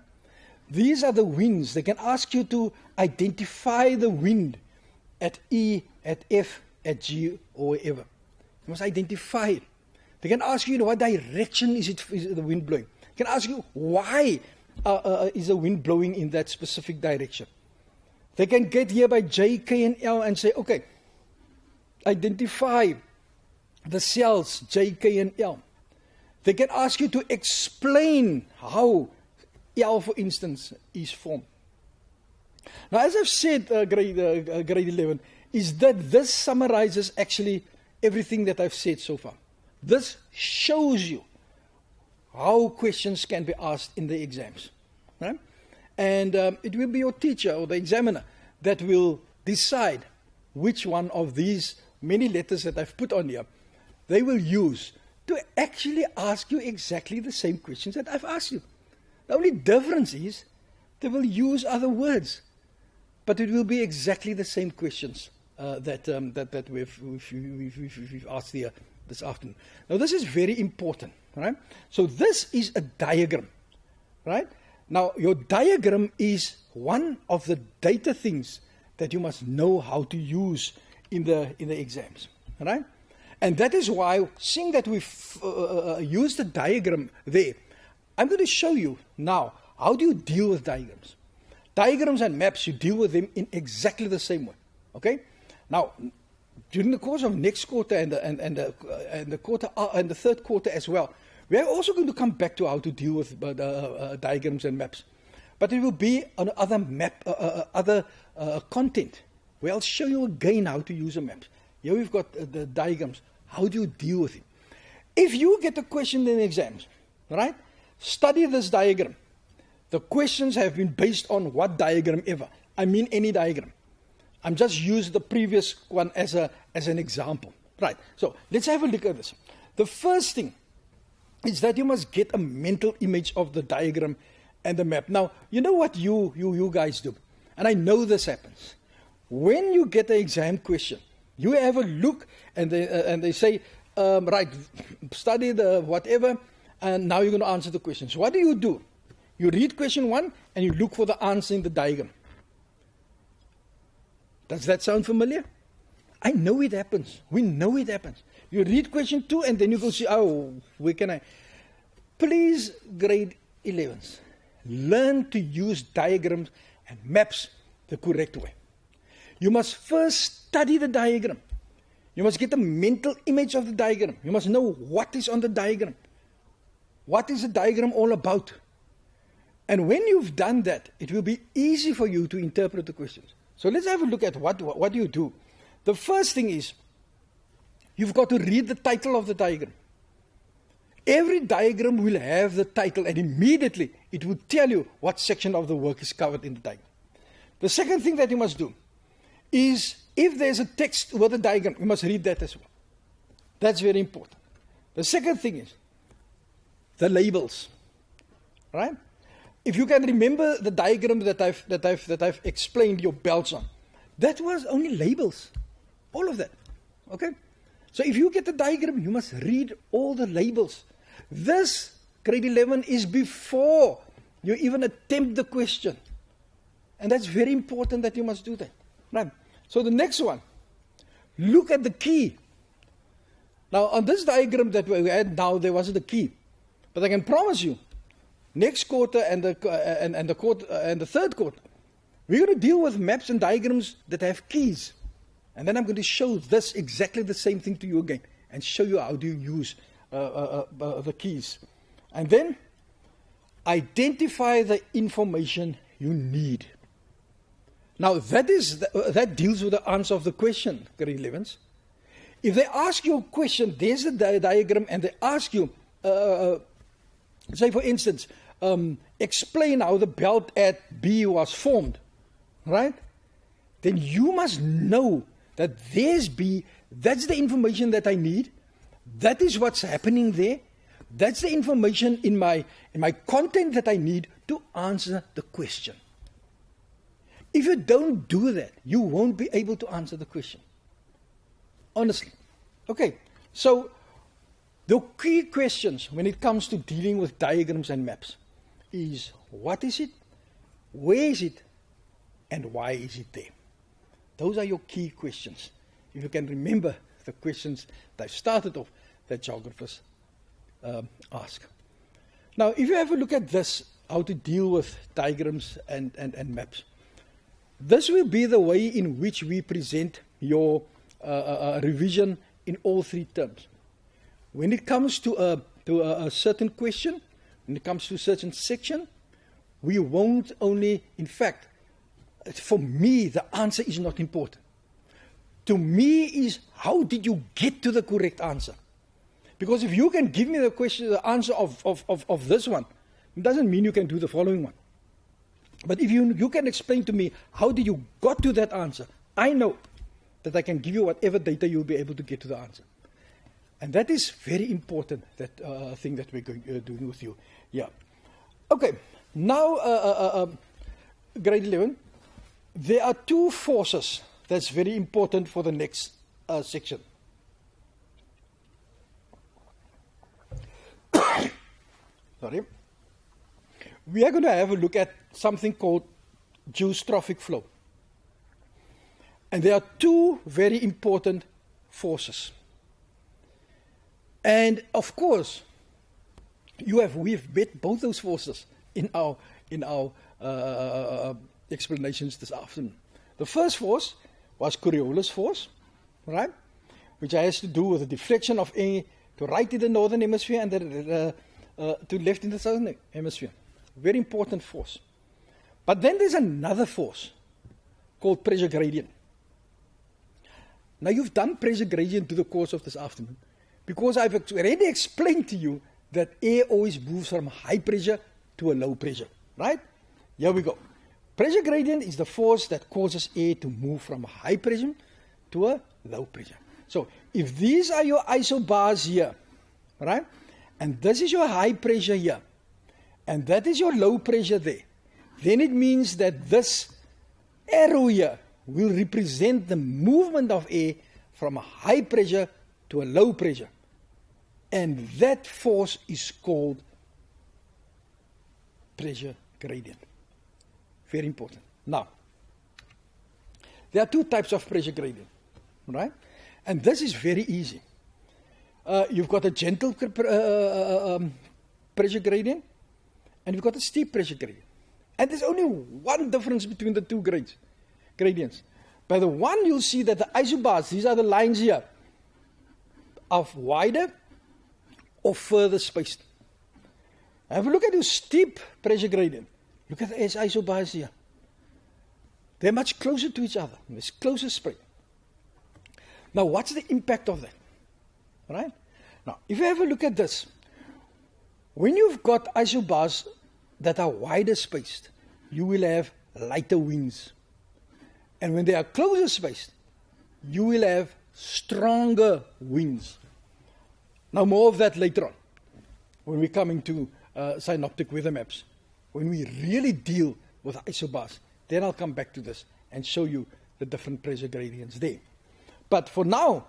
These are the winds. They can ask you to identify the wind at E, at F, at G, or wherever. You must identify it. They can ask you, what direction is the wind blowing. They can ask you, why is the wind blowing in that specific direction. They can get here by J, K, and L and say, okay, identify the cells J, K, and L. They can ask you to explain how L, for instance, is formed. Now, as I've said, grade 11, is that this summarizes actually everything that I've said so far. This shows you how questions can be asked in the exams. Right? And it will be your teacher or the examiner that will decide which one of these many letters that I've put on here they will use to actually ask you exactly the same questions that I've asked you. The only difference is they will use other words, but it will be exactly the same questions that we've asked here this afternoon. Now, this is very important, right? So this is a diagram, right? Now, your diagram is one of the data things that you must know how to use in the exams, right? And that is why, seeing that we've used the diagram there, I'm going to show you now, how do you deal with diagrams? Diagrams and maps, you deal with them in exactly the same way, okay? Now, during the course of next quarter and the quarter and the third quarter as well, we are also going to come back to how to deal with diagrams and maps. But it will be on other content, where I'll show you again how to use a map. Here we've got the diagrams. How do you deal with it? If you get a question in exams, right, study this diagram. The questions have been based on what diagram ever. I mean any diagram. I'm just using the previous one as an example. Right, so let's have a look at this. The first thing is that you must get a mental image of the diagram and the map. Now, you know what you guys do, and I know this happens. When you get an exam question, you have a look, and they say, right, study the whatever, and now you're going to answer the question. So what do? You read question 1, and you look for the answer in the diagram. Does that sound familiar? I know it happens. We know it happens. You read question 2, and then you go see, where can I? Please, grade 11s, learn to use diagrams and maps the correct way. You must first study the diagram. You must get a mental image of the diagram. You must know what is on the diagram. What is the diagram all about? And when you've done that, it will be easy for you to interpret the questions. So let's have a look at what do you do. The first thing is, you've got to read the title of the diagram. Every diagram will have the title, and immediately it will tell you what section of the work is covered in the diagram. The second thing that you must do is, if there's a text with a diagram, you must read that as well. That's very important. The second thing is the labels, right? If you can remember the diagram that I've explained your belts on, That was only labels. All of that. Okay? So if you get the diagram, you must read all the labels. This, grade 11, is before you even attempt the question. And that's very important that you must do that. Right? So the next one, look at the key. Now on this diagram that we had now, there wasn't a key. But I can promise you, next quarter and the third quarter, we're going to deal with maps and diagrams that have keys. And then I'm going to show this exactly the same thing to you again and show you how do you use the keys. And then identify the information you need. Now that deals with the answer of the question, grade 11s. If they ask you a question, there's a diagram, and they ask you, say for instance, explain how the belt at B was formed, right? Then you must know that there's B, that's the information that I need, that is what's happening there, that's the information in my content that I need to answer the question. If you don't do that, you won't be able to answer the question. Honestly. Okay, so the key questions when it comes to dealing with diagrams and maps is what is it, where is it, and why is it there? Those are your key questions. If you can remember the questions that I've started off that geographers ask. Now, if you have a look at this, how to deal with diagrams and maps, this will be the way in which we present your revision in all three terms. When it comes to a certain question, when it comes to a certain section, we won't only, in fact, for me, the answer is not important. To me is, how did you get to the correct answer? Because if you can give me the answer of this one, it doesn't mean you can do the following one. But if you can explain to me, how did you got to that answer, I know that I can give you whatever data you'll be able to get to the answer. And that is very important, that thing that we're going to do with you. Yeah. Okay, now, grade 11, there are two forces that's very important for the next section. Sorry. We are going to have a look at something called geostrophic flow. And there are two very important forces. And of course, we've met both those forces in our explanations this afternoon. The first force was Coriolis force, right? Which has to do with the deflection of air to right in the northern hemisphere and to left in the southern hemisphere. Very important force. But then there's another force called pressure gradient. Now you've done pressure gradient to the course of this afternoon because I've already explained to you that air always moves from high pressure to a low pressure, right? Here we go. Pressure gradient is the force that causes air to move from a high pressure to a low pressure. So if these are your isobars here, right, and this is your high pressure here, and that is your low pressure there, then it means that this arrow here will represent the movement of air from a high pressure to a low pressure. And that force is called pressure gradient. Very important. Now, there are two types of pressure gradient, right? And this is very easy. You've got a gentle pressure gradient, and you've got a steep pressure gradient. And there's only one difference between the two gradients. By the one, you'll see that the isobars, these are the lines here, are wider or further spaced. Have a look at your steep pressure gradient. Look at the isobars here. They're much closer to each other. There's closer spread. Now, what's the impact of that? Right? Now, if you have a look at this, when you've got isobars that are wider spaced, you will have lighter winds. And when they are closer spaced, you will have stronger winds. Now, more of that later on, when we come into synoptic weather maps. When we really deal with isobars, then I'll come back to this and show you the different pressure gradients there. But for now,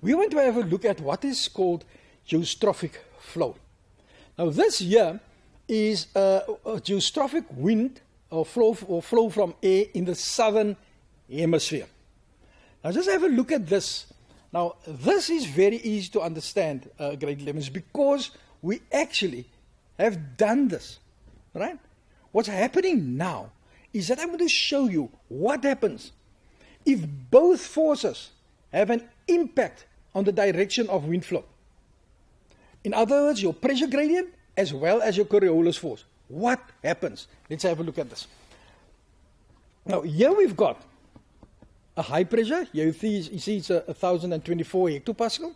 we want to have a look at what is called geostrophic flow. Now this here is a geostrophic wind or flow from air in the southern hemisphere. Now just have a look at this. Now this is very easy to understand, grade 11s, because we actually have done this, right? What's happening now is that I'm going to show you what happens if both forces have an impact on the direction of wind flow. In other words, your pressure gradient as well as your Coriolis force. What happens? Let's have a look at this. Now here we've got a high pressure. Here you see it's 1024 hectopascal,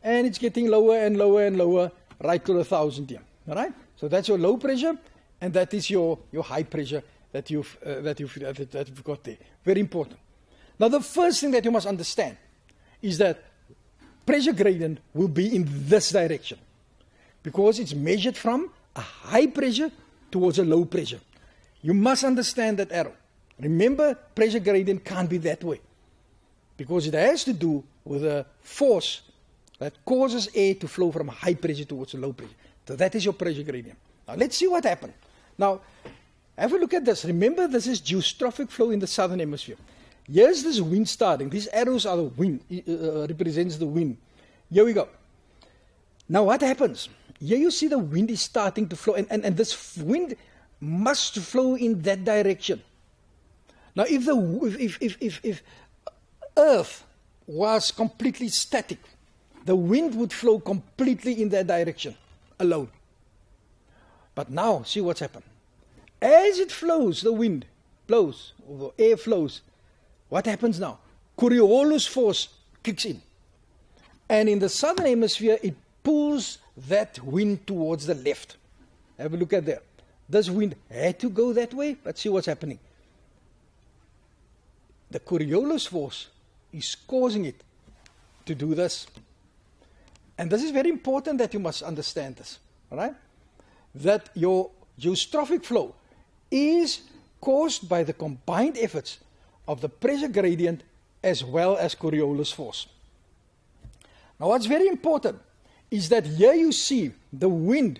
and it's getting lower and lower and lower right to 1000 here. All right? So that's your low pressure, and that is your high pressure that you've got there. Very important. Now the first thing that you must understand is that pressure gradient will be in this direction, because it's measured from a high pressure towards a low pressure. You must understand that arrow. Remember, pressure gradient can't be that way, because it has to do with a force that causes air to flow from high pressure towards a low pressure. So that is your pressure gradient. Now let's see what happened. Now, have a look at this. Remember, this is geostrophic flow in the southern hemisphere. Here's this wind starting. These arrows are the wind, represents the wind. Here we go. Now what happens? Here you see the wind is starting to flow, and this wind must flow in that direction. Now if Earth was completely static, the wind would flow completely in that direction alone. But now, see what's happened. As it flows, the wind blows, or the air flows, what happens now? Coriolis force kicks in. And in the southern hemisphere, it pulls that wind towards the left. Have a look at that. This wind had to go that way, but see what's happening. The Coriolis force is causing it to do this. And this is very important that you must understand this. All right? That your geostrophic flow is caused by the combined efforts of the pressure gradient as well as Coriolis force. Now what's very important is that here you see the wind,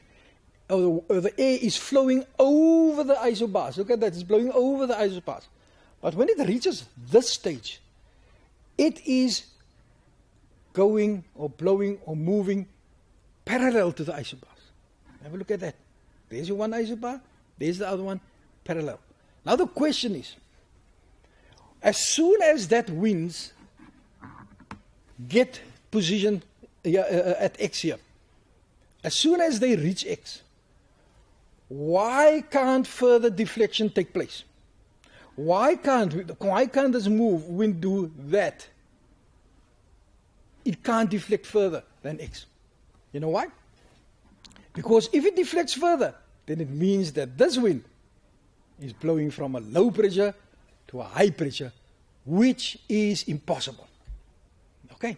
or the air is flowing over the isobars. Look at that, it's blowing over the isobars. But when it reaches this stage, it is going or blowing or moving parallel to the isobars. Have a look at that. There's your one isobar, there's the other one, parallel. Now the question is, as soon as that winds get positioned at X here, as soon as they reach X, why can't further deflection take place? Why can't this wind do that? It can't deflect further than X. You know why? Because if it deflects further, then it means that this wind is blowing from a low pressure to a high pressure, which is impossible. Okay?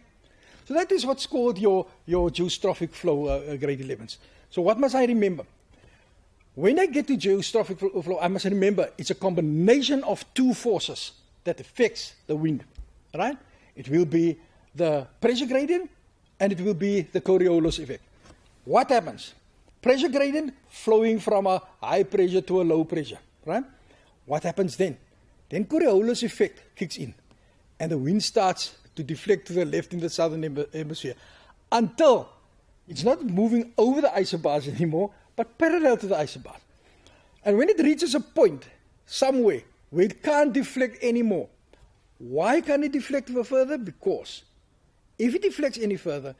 So that is what's called your geostrophic flow, grade 11s. So what must I remember? When I get to geostrophic flow, I must remember it's a combination of two forces that affects the wind. Right? It will be the pressure gradient and it will be the Coriolis effect. What happens? Pressure gradient flowing from a high pressure to a low pressure. Right? What happens then? Then Coriolis effect kicks in and the wind starts to deflect to the left in the southern hemisphere until it's not moving over the isobars anymore, but parallel to the isobars. And when it reaches a point somewhere where it can't deflect anymore, why can't it deflect further? Because if it deflects any further,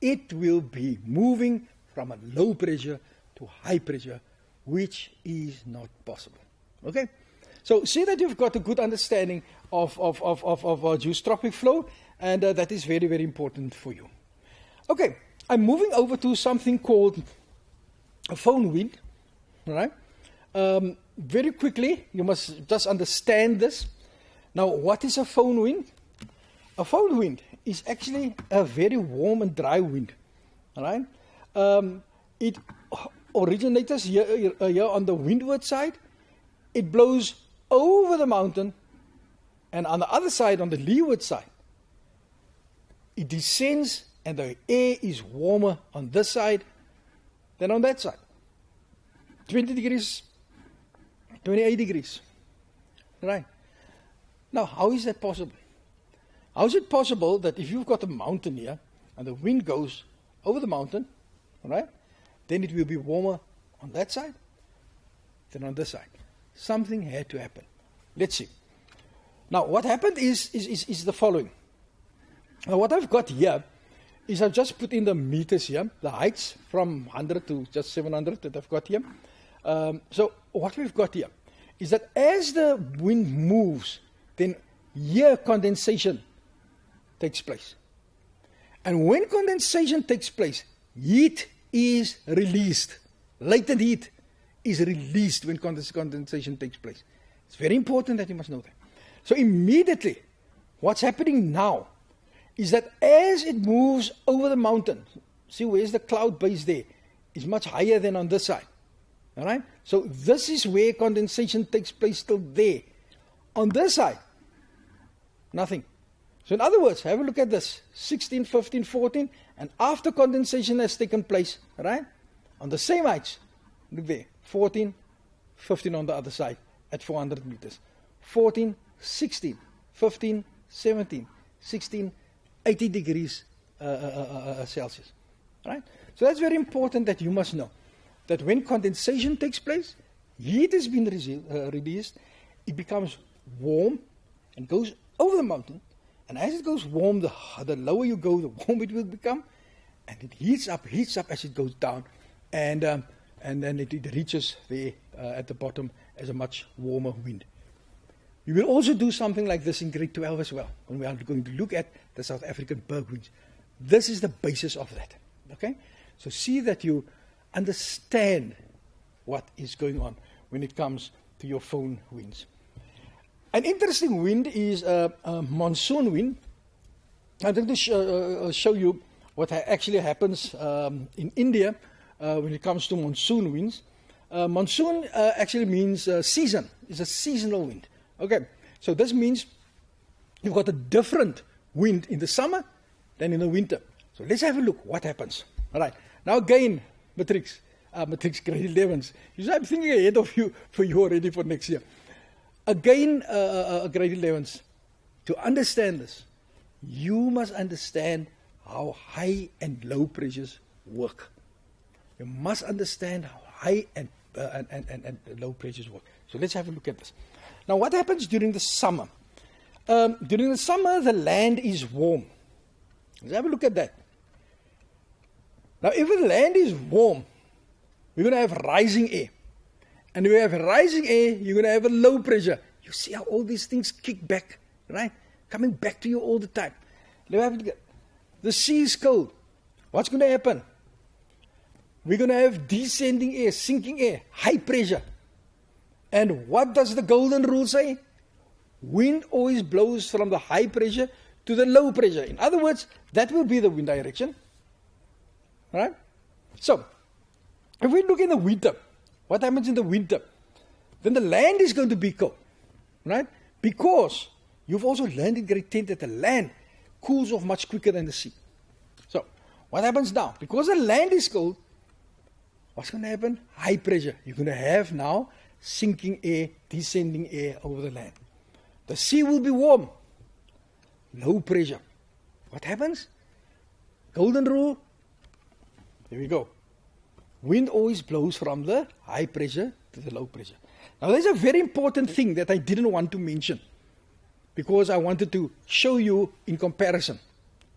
it will be moving from a low pressure to high pressure, which is not possible. Okay? So see that you've got a good understanding of geostrophic flow, and that is very, very important for you. Okay, I'm moving over to something called a phone wind. All right? Very quickly, you must just understand this. Now, what is a phone wind? A phone wind is actually a very warm and dry wind. All right? It originates here on the windward side. It blows over the mountain And on the other side, on the leeward side, it descends and the air is warmer on this side than on that side. 20 degrees, 28 degrees. Right? Now, how is that possible? How is it possible that if you've got a mountain here and the wind goes over the mountain, right, then it will be warmer on that side than on this side? Something had to happen. Let's see. Now, what happened is the following. Now, what I've got here is I've just put in the meters here, the heights from 100 to just 700 that I've got here. So what we've got here is that as the wind moves, then here condensation takes place. And when condensation takes place, heat is released. Latent heat is released when condensation takes place. It's very important that you must know that. So immediately, what's happening now is that as it moves over the mountain, see where's the cloud base there, is much higher than on this side. All right? So this is where condensation takes place till there. On this side, nothing. So in other words, have a look at this, 16, 15, 14, and after condensation has taken place, right, on the same heights, look there, 14, 15 on the other side at 400 meters, 14, 16, 15, 17, 16, 80 degrees Celsius, right? So that's very important that you must know, that when condensation takes place, heat has been released, it becomes warm and goes over the mountain. And as it goes warm, the lower you go, the warmer it will become. And it heats up as it goes down. And then it reaches there at the bottom as a much warmer wind. We will also do something like this in grade 12 as well, when we are going to look at the South African berg winds. This is the basis of that. Okay? So see that you understand what is going on when it comes to your phone winds. An interesting wind is a monsoon wind. I'm going to show you what actually happens in India when it comes to monsoon winds. Monsoon actually means season. It's a seasonal wind. Okay, so this means you've got a different wind in the summer than in the winter. So let's have a look what happens. All right, now again, matrix grade 11s. I'm thinking ahead of you for you already for next year. Again, grade 11s, to understand this, you must understand how high and low pressures work. You must understand how high and low pressures work. So let's have a look at this. Now, what happens during the summer? During the summer, the land is warm. Let's have a look at that. Now, if the land is warm, we're going to have rising air. And if you have rising air, you're going to have a low pressure. You see how all these things kick back, right? Coming back to you all the time. The sea is cold. What's going to happen? We're going to have descending air, sinking air, high pressure. And what does the golden rule say? Wind always blows from the high pressure to the low pressure. In other words, that will be the wind direction. Right? So, if we look in the winter, what happens in the winter? Then the land is going to be cold, right? Because you've also learned in grade 10 that the land cools off much quicker than the sea. So, what happens now? Because the land is cold, what's going to happen? High pressure. You're going to have now sinking air, descending air over the land. The sea will be warm. Low pressure. What happens? Golden rule. Here we go. Wind always blows from the high pressure to the low pressure. Now, there's a very important thing that I didn't want to mention because I wanted to show you in comparison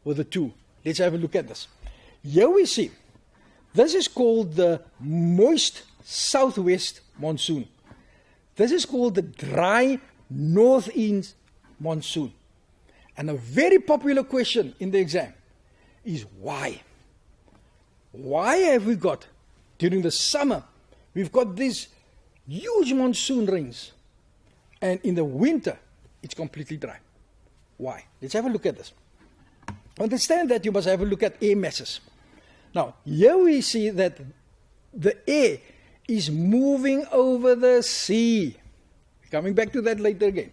with the two. Let's have a look at this. Here we see, this is called the moist southwest monsoon. This is called the dry northeast monsoon. And a very popular question in the exam is why? Why have we got, during the summer, we've got these huge monsoon rains, and in the winter, it's completely dry? Why? Let's have a look at this. Understand that you must have a look at air masses. Now, here we see that the air is moving over the sea. Coming back to that later again,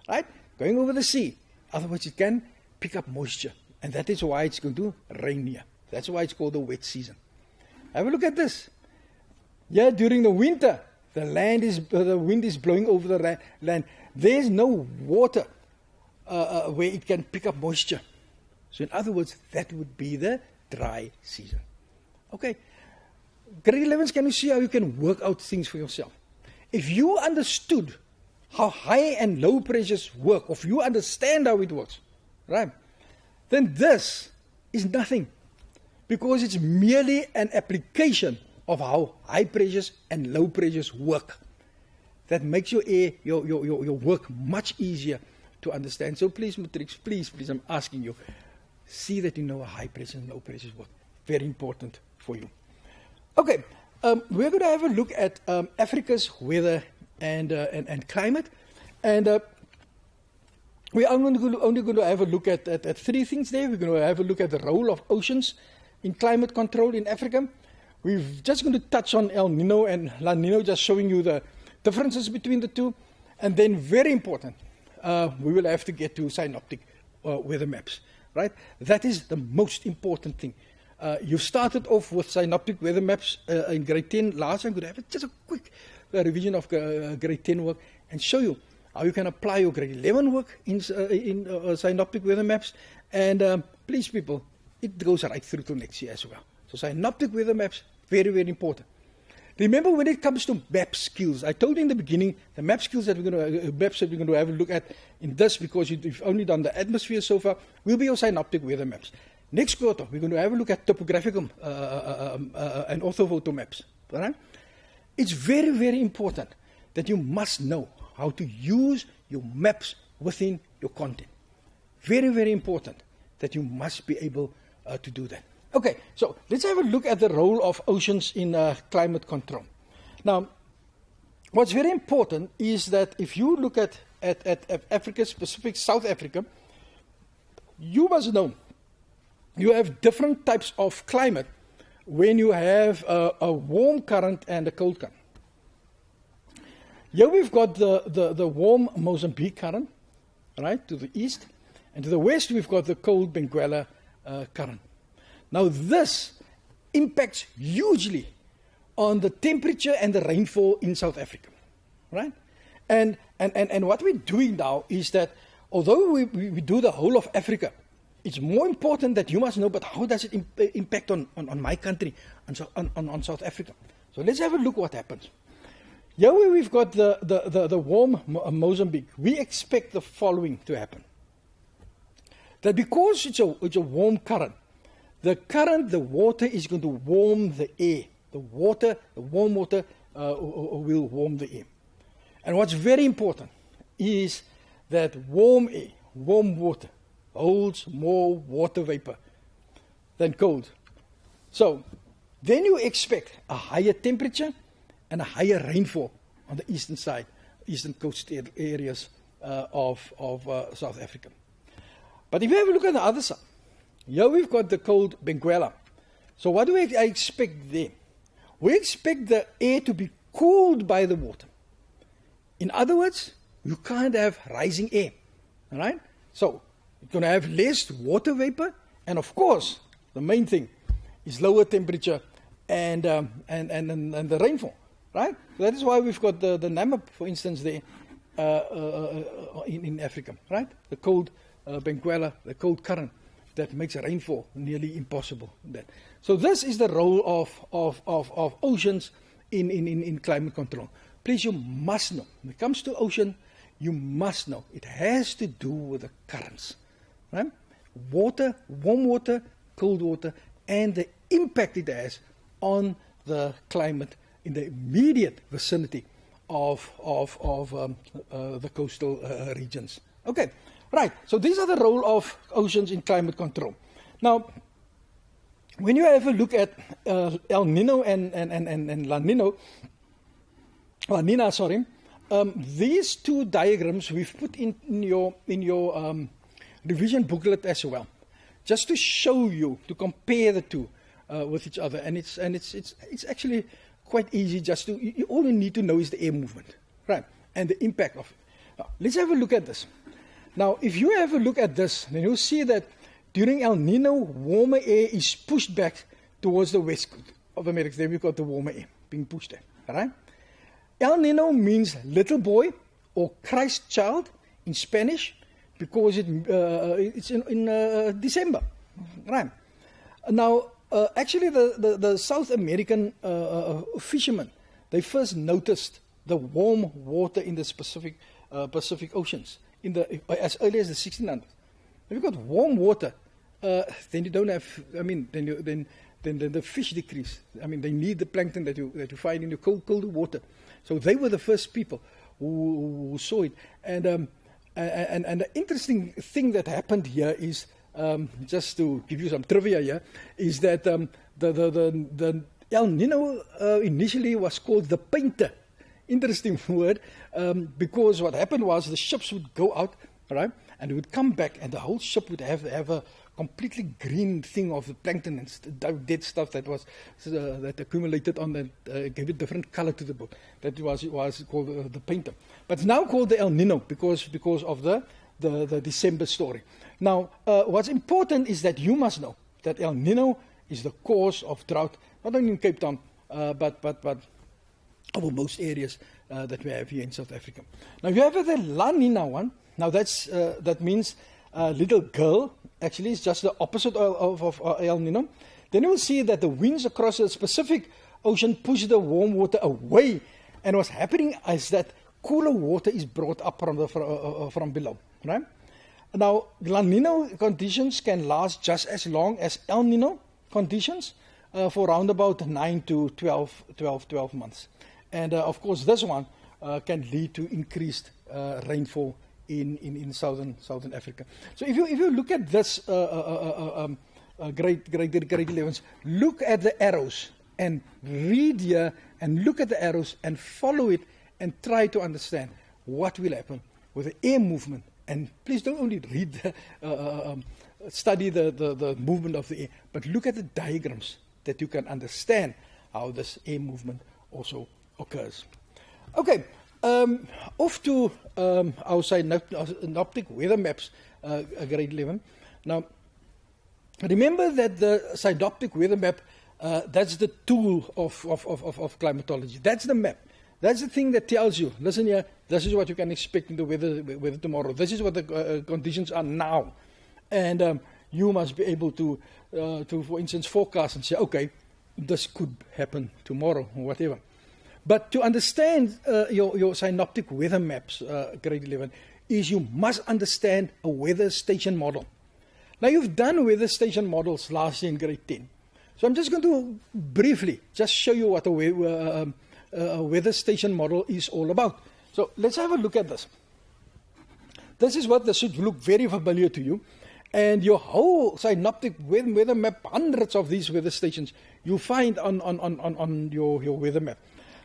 right? going over the sea. Otherwise, it can pick up moisture. And that is why it's going to rain here. That's why it's called the wet season. Have a look at this. Yeah, during the winter, the wind is blowing over the land. There's no water where it can pick up moisture. So in other words, that would be the dry season. Okay. Grade 11s, can you see how you can work out things for yourself? If you understood how high and low pressures work, or if you understand how it works, right, then this is nothing. Because it's merely an application of how high pressures and low pressures work. That makes your work much easier to understand. So please, Matrix, please, I'm asking you, see that you know how high pressures and low pressures work. Very important for you. Okay, we're going to have a look at Africa's weather and climate. And we are only going to have a look at three things there. We're going to have a look at the role of oceans in climate control in Africa. We're just going to touch on El Nino and La Nino, just showing you the differences between the two. And then, very important, we will have to get to synoptic weather maps, right? That is the most important thing. You started off with synoptic weather maps in grade 10 last. I'm going to have just a quick revision of grade 10 work and show you how you can apply your grade 11 work in synoptic weather maps. And please, people, it goes right through to next year as well. So synoptic weather maps, very, very important. Remember, when it comes to map skills, I told you in the beginning, the map skills that we're going to have a look at in this, because you've only done the atmosphere so far, will be your synoptic weather maps. Next quarter, we're going to have a look at topographical and orthophoto maps. Right? It's very, very important that you must know how to use your maps within your content. Very, very important that you must be able to do that. Okay, so let's have a look at the role of oceans in climate control. Now, what's very important is that if you look at Africa, specific South Africa, you must know you have different types of climate when you have a warm current and a cold current. Here we've got the warm Mozambique current, right, to the east, and to the west we've got the cold Benguela current. Now this impacts hugely on the temperature and the rainfall in South Africa, right? And what we're doing now is that although we do the whole of Africa, it's more important that you must know, but how does it impact on my country, on South Africa? So let's have a look what happens. Here where we've got the warm Mozambique, we expect the following to happen. That because it's a warm current, the water is going to warm the air. The warm water will warm the air. And what's very important is that warm air, warm water, holds more water vapor than cold. So then you expect a higher temperature and a higher rainfall on the eastern side, eastern coast areas of South Africa. But if you have a look at the other side, here we've got the cold Benguela. So what do I expect there? We expect the air to be cooled by the water. In other words, you can't have rising air. All right? So you're going to have less water vapor, and of course, the main thing is lower temperature and the rainfall. Right? So that is why we've got the NAMAP, for instance, there in Africa. Right? The cold Benguela, the cold current that makes rainfall nearly impossible. So this is the role of oceans in climate control. Please, you must know. When it comes to ocean, you must know. It has to do with the currents. Right? Water, warm water, cold water, and the impact it has on the climate in the immediate vicinity of the coastal regions. Okay. Right, so these are the role of oceans in climate control. Now, when you have a look at El Nino and La Nina, these two diagrams we've put in your revision booklet as well, just to show you, to compare the two with each other. And it's actually quite easy. All you need to know is the air movement, right, and the impact of it. Now, let's have a look at this. Now, if you have a look at this, then you'll see that during El Nino, warmer air is pushed back towards the west of America. Then we've got the warmer air being pushed there. Right? El Nino means little boy or Christ child in Spanish because it's in December. Right? Now, actually, the South American fishermen, they first noticed the warm water in the Pacific Oceans as early as the 1600s. If you've got warm water, then you don't have. I mean, then the fish decrease. I mean, they need the plankton that you find in the cold water. So they were the first people who saw it. And the interesting thing that happened here is, just to give you some trivia here, is that the El Nino initially was called the painter. Interesting word, because what happened was the ships would go out, right, and it would come back, and the whole ship would have a completely green thing of the plankton and dead stuff that was that accumulated on that, gave a different color to the boat. That was called the painter. But it's now called the El Nino because of the December story. Now, what's important is that you must know that El Nino is the cause of drought, not only in Cape Town, but over most areas that we have here in South Africa. Now, you have the La Nina one. Now, that means little girl. Actually, it's just the opposite of El Nino. Then you will see that the winds across the Pacific Ocean push the warm water away. And what's happening is that cooler water is brought up from below. Right? Now, La Nina conditions can last just as long as El Nino conditions for around about 9 to 12 months. And of course, this one can lead to increased rainfall in southern Africa. So if you look at this grade 11s, look at the arrows and read here and look at the arrows and follow it and try to understand what will happen with the air movement. And please don't only read, study the movement of the air, but look at the diagrams that you can understand how this air movement also occurs. Okay, off to our synoptic weather maps, grade 11. Now, remember that the synoptic weather map, that's the tool of climatology. That's the map. That's the thing that tells you, listen here, this is what you can expect in the weather tomorrow. This is what the conditions are now. And you must be able to, for instance, forecast and say, okay, this could happen tomorrow or whatever. But to understand your synoptic weather maps, grade 11, is you must understand a weather station model. Now, you've done weather station models last year in grade 10. So I'm just going to briefly just show you what a weather station model is all about. So let's have a look at this. This is what this should look very familiar to you. And your whole synoptic weather map, hundreds of these weather stations, you find on your weather map.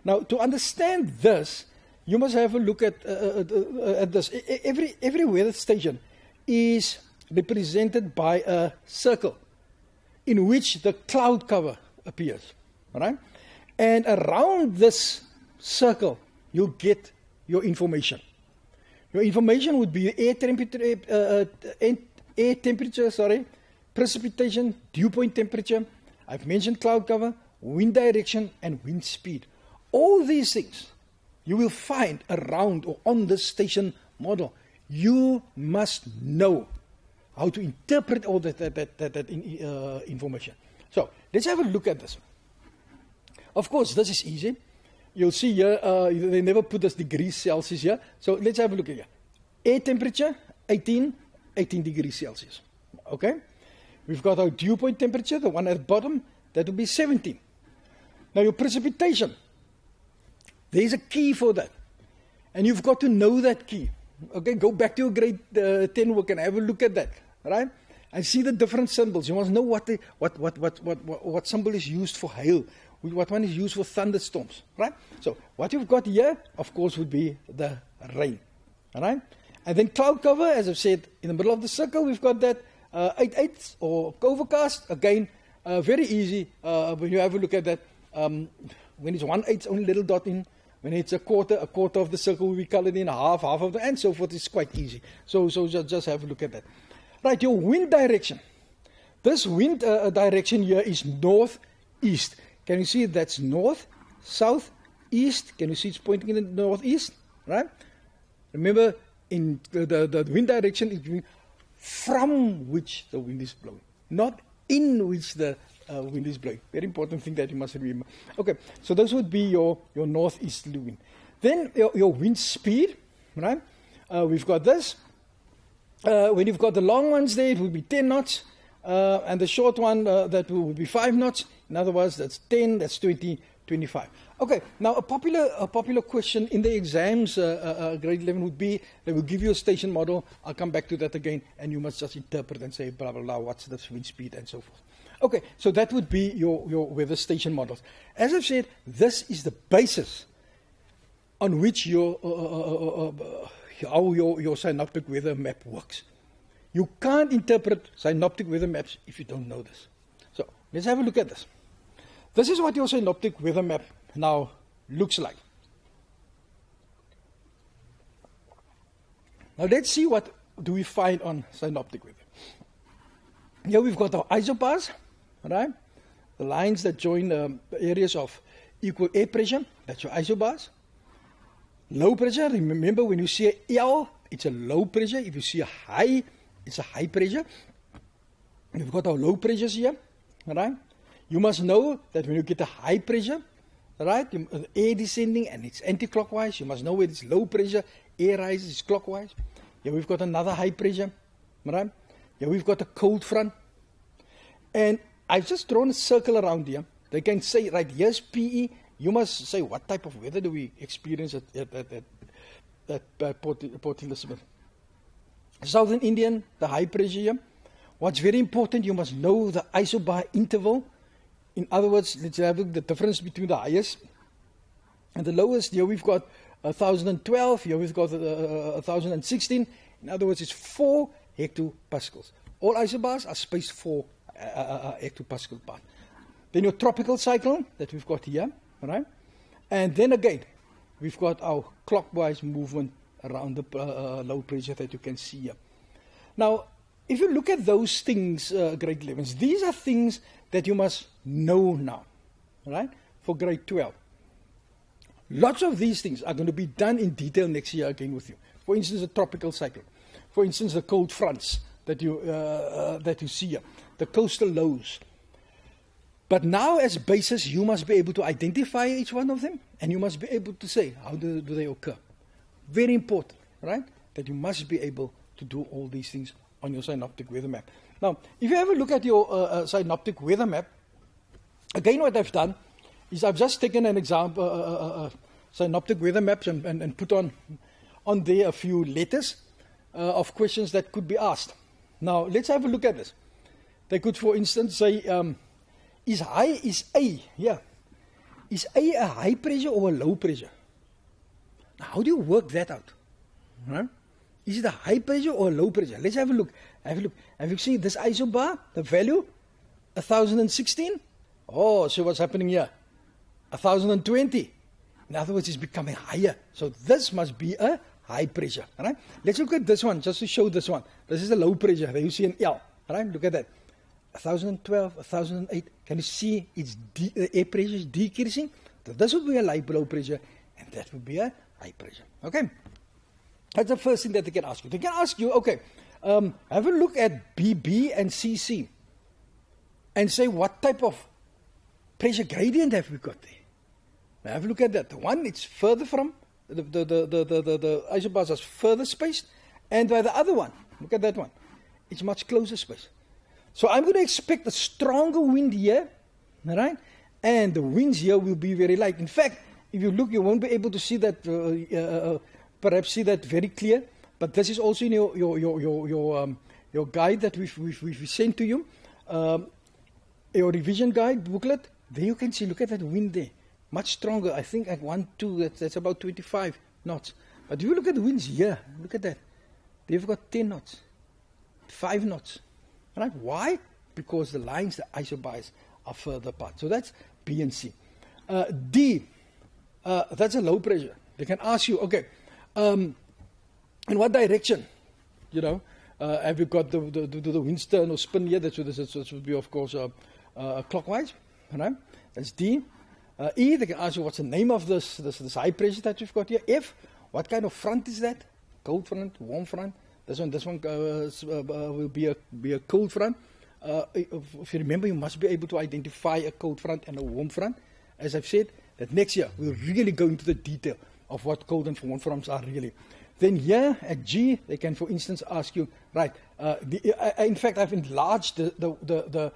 Now, to understand this, you must have a look at this. Every weather station is represented by a circle in which the cloud cover appears. All right? And around this circle, you get your information. Your information would be air temperature, precipitation, dew point temperature. I've mentioned cloud cover, wind direction, and wind speed. All these things you will find around or on this station model. You must know how to interpret all that information. So let's have a look at this. Of course, this is easy. You'll see here, they never put this degrees Celsius here. So let's have a look at here. Air temperature, 18 degrees Celsius. Okay? We've got our dew point temperature, the one at the bottom, that will be 17. Now your precipitation, there's a key for that. And you've got to know that key. Okay, go back to your grade 10 work and have a look at that. Right? And see the different symbols. You must know what symbol is used for hail. What one is used for thunderstorms, right? So what you've got here, of course, would be the rain, all right? And then cloud cover, as I've said, in the middle of the circle, we've got that 8/8 or overcast. Again, very easy when you have a look at that. When it's 1/8, only little dot in. When it's a quarter of the circle will be colored in, half of the, and so forth. It's quite easy. So just have a look at that. Right, your wind direction. This wind direction here is northeast. Can you see that's north, south, east? Can you see it's pointing in the northeast? Right? Remember, in the wind direction is from which the wind is blowing, not in which the wind is blowing. Very important thing that you must remember. Okay, so this would be your northeasterly wind. Then your wind speed, right? We've got this. When you've got the long ones there, it will be 10 knots. And the short one, that will be 5 knots. In other words, that's 10, that's 20, 25. Okay, now a popular question in the exams, grade 11 would be, they will give you a station model. I'll come back to that again, and you must just interpret and say, blah, blah, blah, what's the wind speed, and so forth. Okay, so that would be your weather station models. As I've said, this is the basis on which how your synoptic weather map works. You can't interpret synoptic weather maps if you don't know this. So let's have a look at this. This is what your synoptic weather map now looks like. Now let's see what do we find on synoptic weather. Here we've got our isobars, right? The lines that join the areas of equal air pressure, that's your isobars. Low pressure, remember when you see an L, it's a low pressure. If you see a high, it's a high pressure. We've got our low pressures here, right? You must know that when you get a high pressure, right, the air descending and it's anti-clockwise, you must know when it's low pressure, air rises, it's clockwise. Here we've got another high pressure, right? Here we've got a cold front. And I've just drawn a circle around here. They can say, right, here's PE. You must say, what type of weather do we experience at Port Elizabeth? Southern Indian, the high pressure here. What's very important, you must know the isobar interval. In other words, let's have the difference between the highest and the lowest. Here we've got 1012, here we've got 1016. In other words, it's 4 hectopascals. All isobars are spaced 4 hectopascal apart. Then your tropical cyclone that we've got here, right? And then again, we've got our clockwise movement around the low pressure that you can see here. Now, if you look at those things, grade 11s, these are things that you must know now, right? For grade 12. Lots of these things are going to be done in detail next year again with you. For instance, the tropical cyclone. For instance, the cold fronts that you see here. The coastal lows. But now as basis, you must be able to identify each one of them, and you must be able to say, how do they occur? Very important, right? That you must be able to do all these things on your synoptic weather map. Now, if you have a look at your synoptic weather map, again what I've done is I've just taken an example, synoptic weather maps and put on there a few letters of questions that could be asked. Now, let's have a look at this. They could, for instance, say, is A a high pressure or a low pressure? Now, how do you work that out? Huh? Is it a high pressure or a low pressure? Let's have a look. Have you seen this isobar, the value? 1016? Oh, so what's happening here? 1020. In other words, it's becoming higher. So this must be a high pressure. Right? Let's look at this one, just to show this one. This is a low pressure. There you see an L. Right? Look at that. 1012, 1008. Can you see the air pressure is decreasing? So this would be a low pressure, and that would be a high pressure. Okay? That's the first thing that they can ask you. They can ask you, okay, have a look at BB and CC and say what type of pressure gradient have we got there. Now have a look at that. The one, it's further from, the isobars are further spaced, and by the other one, look at that one, it's much closer spaced. So I'm going to expect a stronger wind here, all right? And the winds here will be very light. In fact, if you look, you won't be able to see that, perhaps see that very clear. But this is also in your guide that we've sent to you, your revision guide booklet. There you can see, look at that wind there, much stronger. I think at 1, 2, that's about 25 knots. But if you look at the winds here, look at that. They've got 10 knots, 5 knots. Right? Why? Because the lines, the isobars, are further apart. So that's B and C. D, that's a low pressure. They can ask you, okay, in what direction, have you got the wind turn or spin here? That would be, of course, clockwise. Right? That's D. E, they can ask you what's the name of this high pressure that you've got here. F, what kind of front is that? Cold front, warm front. This one will be a cold front. If you remember, you must be able to identify a cold front and a warm front. As I've said, that next year we'll really go into the detail of what cold and warm fronts are really. Then here at G, they can, for instance, ask you, right? In fact, I've enlarged the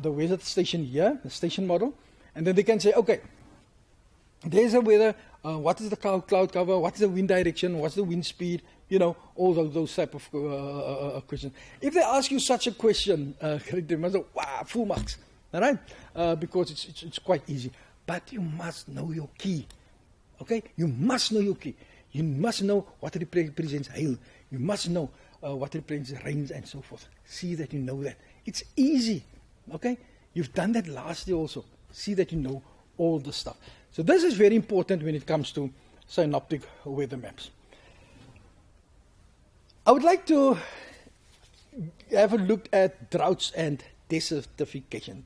weather station here, the station model, and then they can say, okay, there's a weather. What is the cloud cover? What is the wind direction? What's the wind speed? All those type of questions. If they ask you such a question, they must say, wow, full marks, all right? Because it's quite easy. But you must know your key, okay? You must know your key. You must know what represents hail. You must know what represents rains and so forth. See that you know that. It's easy, okay? You've done that last year also. See that you know all the stuff. So this is very important when it comes to synoptic weather maps. I would like to have a look at droughts and desertification.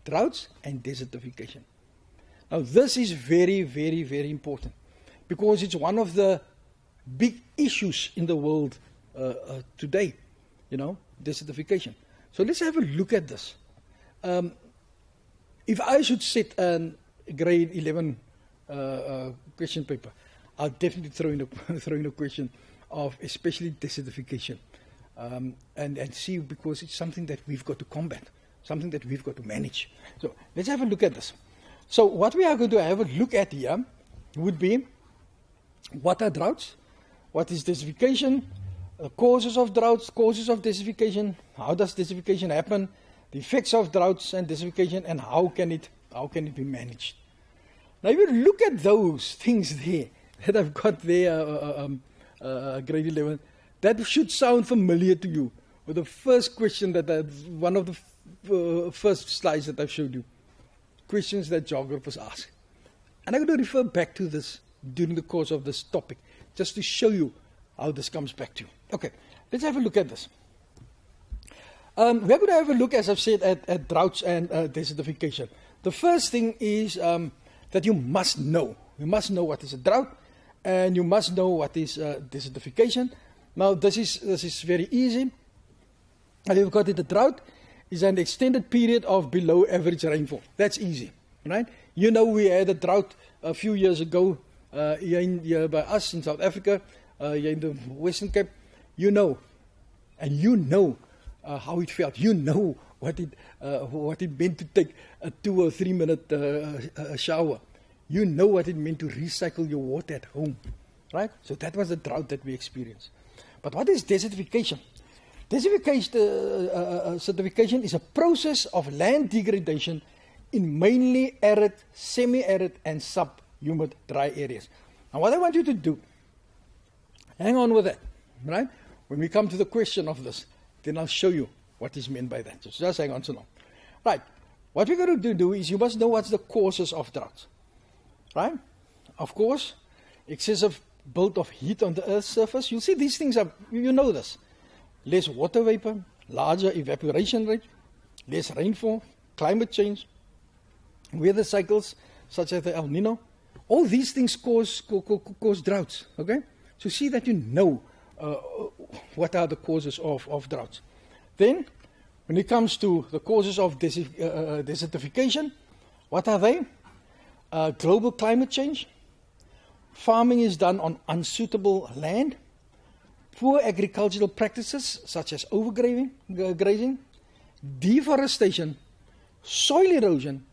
Droughts and desertification. Now this is very, very, very important because it's one of the big issues in the world today, desertification. So let's have a look at this. If I should set a grade 11 question paper, I'll definitely throw in a question of especially desertification and see, because it's something that we've got to combat, something that we've got to manage. So let's have a look at this. So what we are going to have a look at here would be, what are droughts? What is desertification? Causes of droughts, causes of desertification. How does desertification happen? The effects of droughts and desertification, and how can it be managed? Now, if you look at those things there that I've got there, grade 11, that should sound familiar to you. With the first question one of the first slides that I've showed you, questions that geographers ask. And I'm going to refer back to this during the course of this topic, just to show you how this comes back to you. Okay, let's have a look at this. We're going to have a look, as I've said, at droughts and desertification. The first thing is that you must know. You must know what is a drought, and you must know what is desertification. Now, this is very easy. And you've got it. The drought is an extended period of below average rainfall. That's easy, right? We had a drought a few years ago here by us in South Africa, here in the Western Cape. And you know how it felt. You know what it meant to take a 2 or 3 minute shower. You know what it meant to recycle your water at home, right? So that was the drought that we experienced. But what is desertification? Desertification is a process of land degradation in mainly arid, semi-arid, and sub-humid dry areas. Now, what I want you to do, hang on with that, right? When we come to the question of this, then I'll show you what is meant by that. So just hang on so long. Right. What we're going to do is you must know what's the causes of droughts. Right? Of course, excessive build of heat on the Earth's surface. You'll see these things are, you know this. Less water vapor, larger evaporation rate, less rainfall, climate change, weather cycles such as the El Nino. All these things cause droughts. Okay? So see that you know what are the causes of droughts. Then, when it comes to the causes of desertification, what are they? Global climate change. Farming is done on unsuitable land. Poor agricultural practices such as overgrazing, deforestation, soil erosion,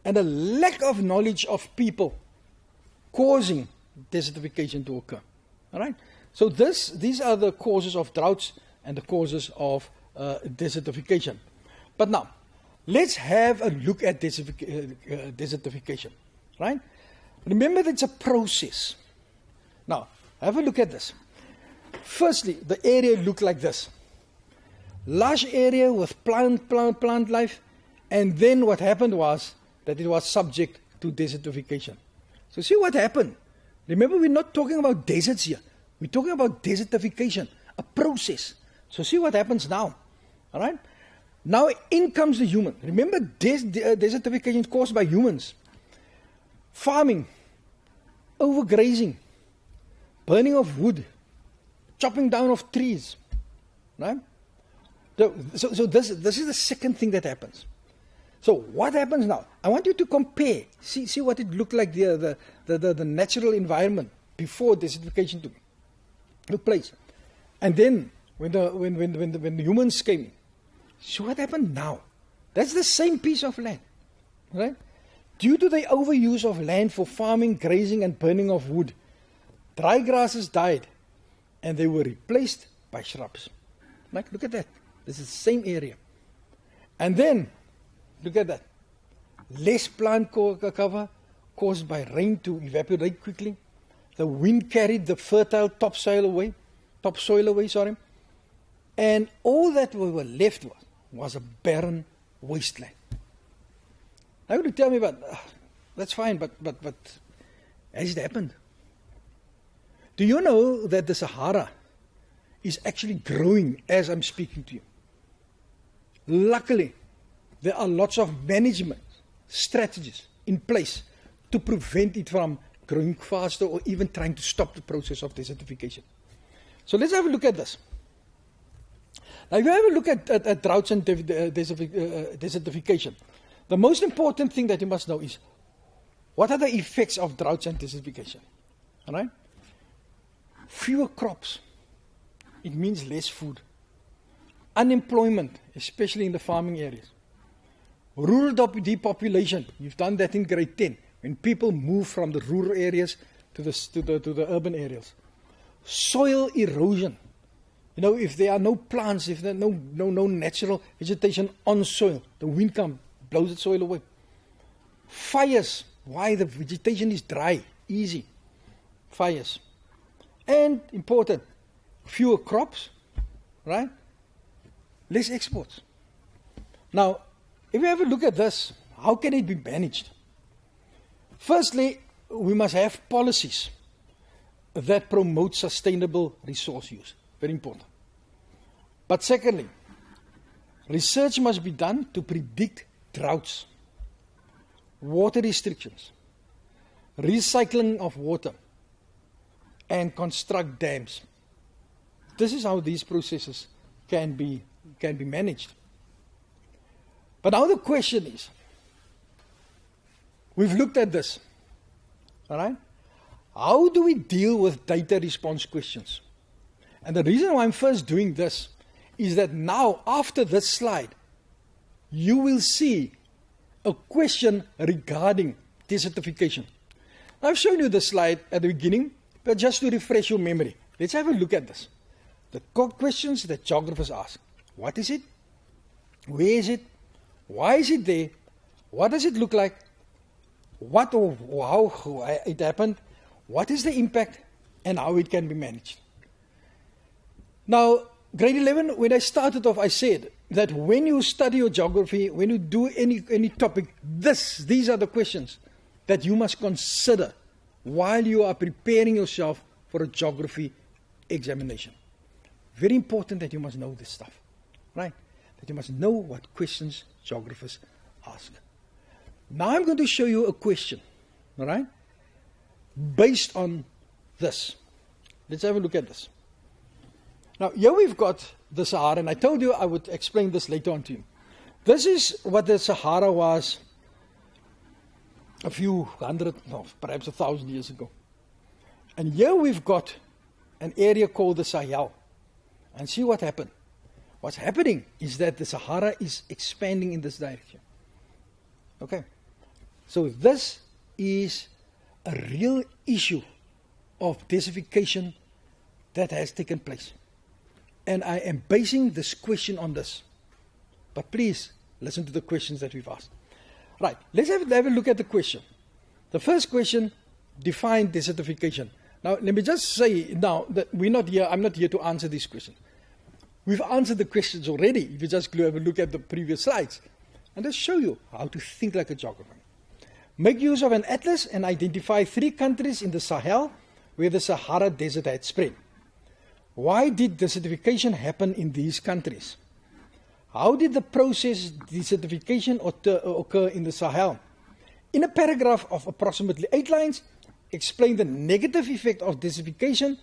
and a lack of knowledge of people causing desertification to occur. All right? So these are the causes of droughts and the causes of desertification. But now, let's have a look at desertification. Right? Remember that it's a process. Now, have a look at this. Firstly, the area looked like this. Lush area with plant life. And then what happened was that it was subject to desertification. So see what happened. Remember, we're not talking about deserts here. We're talking about desertification, a process. So see what happens now. All right? Now in comes the human. Remember, desertification is caused by humans. Farming, overgrazing, burning of wood, chopping down of trees. Right? So this is the second thing that happens. So what happens now? I want you to compare. See what it looked like the natural environment before desertification took place, and then when the humans came in. So what happened now? That's the same piece of land, right? Due to the overuse of land for farming, grazing, and burning of wood, dry grasses died, and they were replaced by shrubs. Like, look at that. This is the same area, and then look at that. Less plant cover caused by rain to evaporate quickly. The wind carried the fertile topsoil away, and all that we were left with was a barren wasteland. Now you tell me, but that's fine, but has it happened? Do you know that the Sahara is actually growing as I'm speaking to you? Luckily, there are lots of management strategies in place to prevent it from growing faster or even trying to stop the process of desertification. So let's have a look at this. Now, if you have a look at droughts and desertification, the most important thing that you must know is, what are the effects of droughts and desertification? All right? Fewer crops. It means less food. Unemployment, especially in the farming areas. Rural depopulation. You've done that in grade 10. When people move from the rural areas to the urban areas. Soil erosion. You know, if there are no plants, if there are no natural vegetation on soil, the wind comes, blows the soil away. Fires. Why? The vegetation is dry, easy. Fires. And important, fewer crops, right? Less exports. Now, if we have a look at this, how can it be managed? Firstly, we must have policies that promote sustainable resource use. Very important. But secondly, research must be done to predict droughts, water restrictions, recycling of water, and construct dams. This is how these processes can be managed. But now the question is, we've looked at this, all right? How do we deal with data response questions? And the reason why I'm first doing this is that now, after this slide, you will see a question regarding desertification. I've shown you the slide at the beginning, but just to refresh your memory, let's have a look at this. The questions that geographers ask. What is it? Where is it? Why is it there? What does it look like? What or how it happened? What is the impact? And how it can be managed? Now, grade 11, when I started off, I said that when you study your geography, when you do any topic, these are the questions that you must consider while you are preparing yourself for a geography examination. Very important that you must know this stuff, right? That you must know what questions geographers ask. Now I'm going to show you a question, all right? Based on this. Let's have a look at this. Now, here we've got the Sahara, and I told you I would explain this later on to you. This is what the Sahara was a few hundred, no, perhaps 1,000 years ago. And here we've got an area called the Sahel. And see what happened. What's happening is that the Sahara is expanding in this direction. Okay? So this is a real issue of desertification that has taken place. And I am basing this question on this. But please, listen to the questions that we've asked. Right, let's have a look at the question. The first question, define desertification. Now, let me just say now that I'm not here to answer these questions. We've answered the questions already. If you just have a look at the previous slides. And just show you how to think like a geographer. Make use of an atlas and identify 3 countries in the Sahel where the Sahara Desert had spread. Why did desertification happen in these countries? How did the process desertification occur in the Sahel? In a paragraph of approximately 8 lines, explain the negative effect of desertification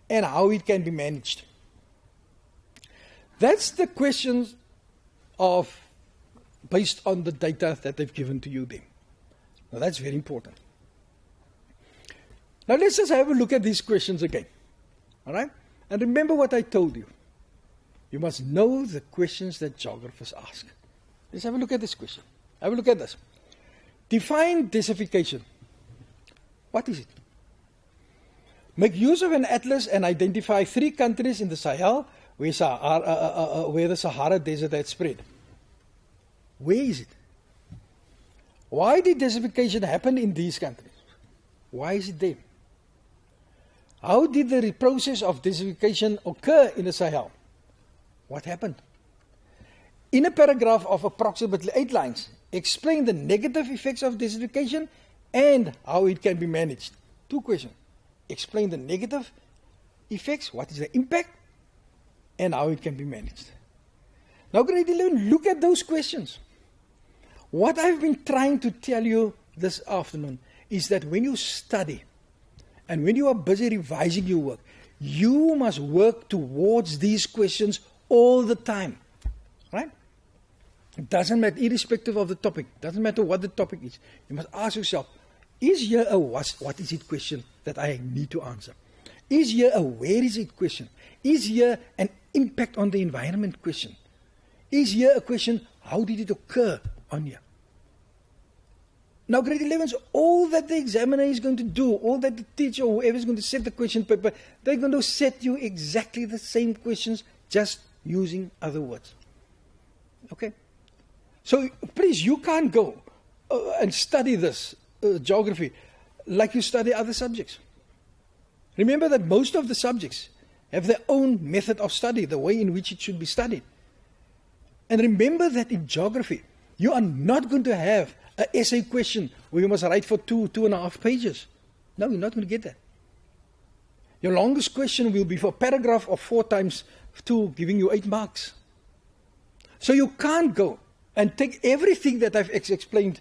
and how it can be managed. That's the questions based on the data that they've given to you there. Now that's very important. Now let's just have a look at these questions again. All right? And remember what I told you. You must know the questions that geographers ask. Let's have a look at this question. Have a look at this. Define desertification. What is it? Make use of an atlas and identify 3 countries in the Sahel where the Sahara Desert had spread. Where is it? Why did desertification happen in these countries? Why is it there? How did the process of desertification occur in the Sahel? What happened? In a paragraph of approximately 8 lines, explain the negative effects of desertification and how it can be managed. 2 questions. Explain the negative effects, what is the impact, and how it can be managed. Now, grade 11, look at those questions. What I've been trying to tell you this afternoon is that when you study and when you are busy revising your work, you must work towards these questions all the time. Right? It doesn't matter, irrespective of the topic. It doesn't matter what the topic is. You must ask yourself, is here a what is it question that I need to answer? Is here a where is it question? Is here an impact on the environment question? Is here a question, how did it occur on here? Now, grade 11 all that the examiner is going to do, all that the teacher or whoever is going to set the question paper, they're going to set you exactly the same questions, just using other words. Okay? So, please, you can't go and study this geography like you study other subjects. Remember that most of the subjects have their own method of study, the way in which it should be studied. And remember that in geography, you are not going to have an essay question where you must write for 2.5 pages. No, you're not going to get that. Your longest question will be for a paragraph of 4 times 2, giving you 8 marks. So you can't go and take everything that I've explained,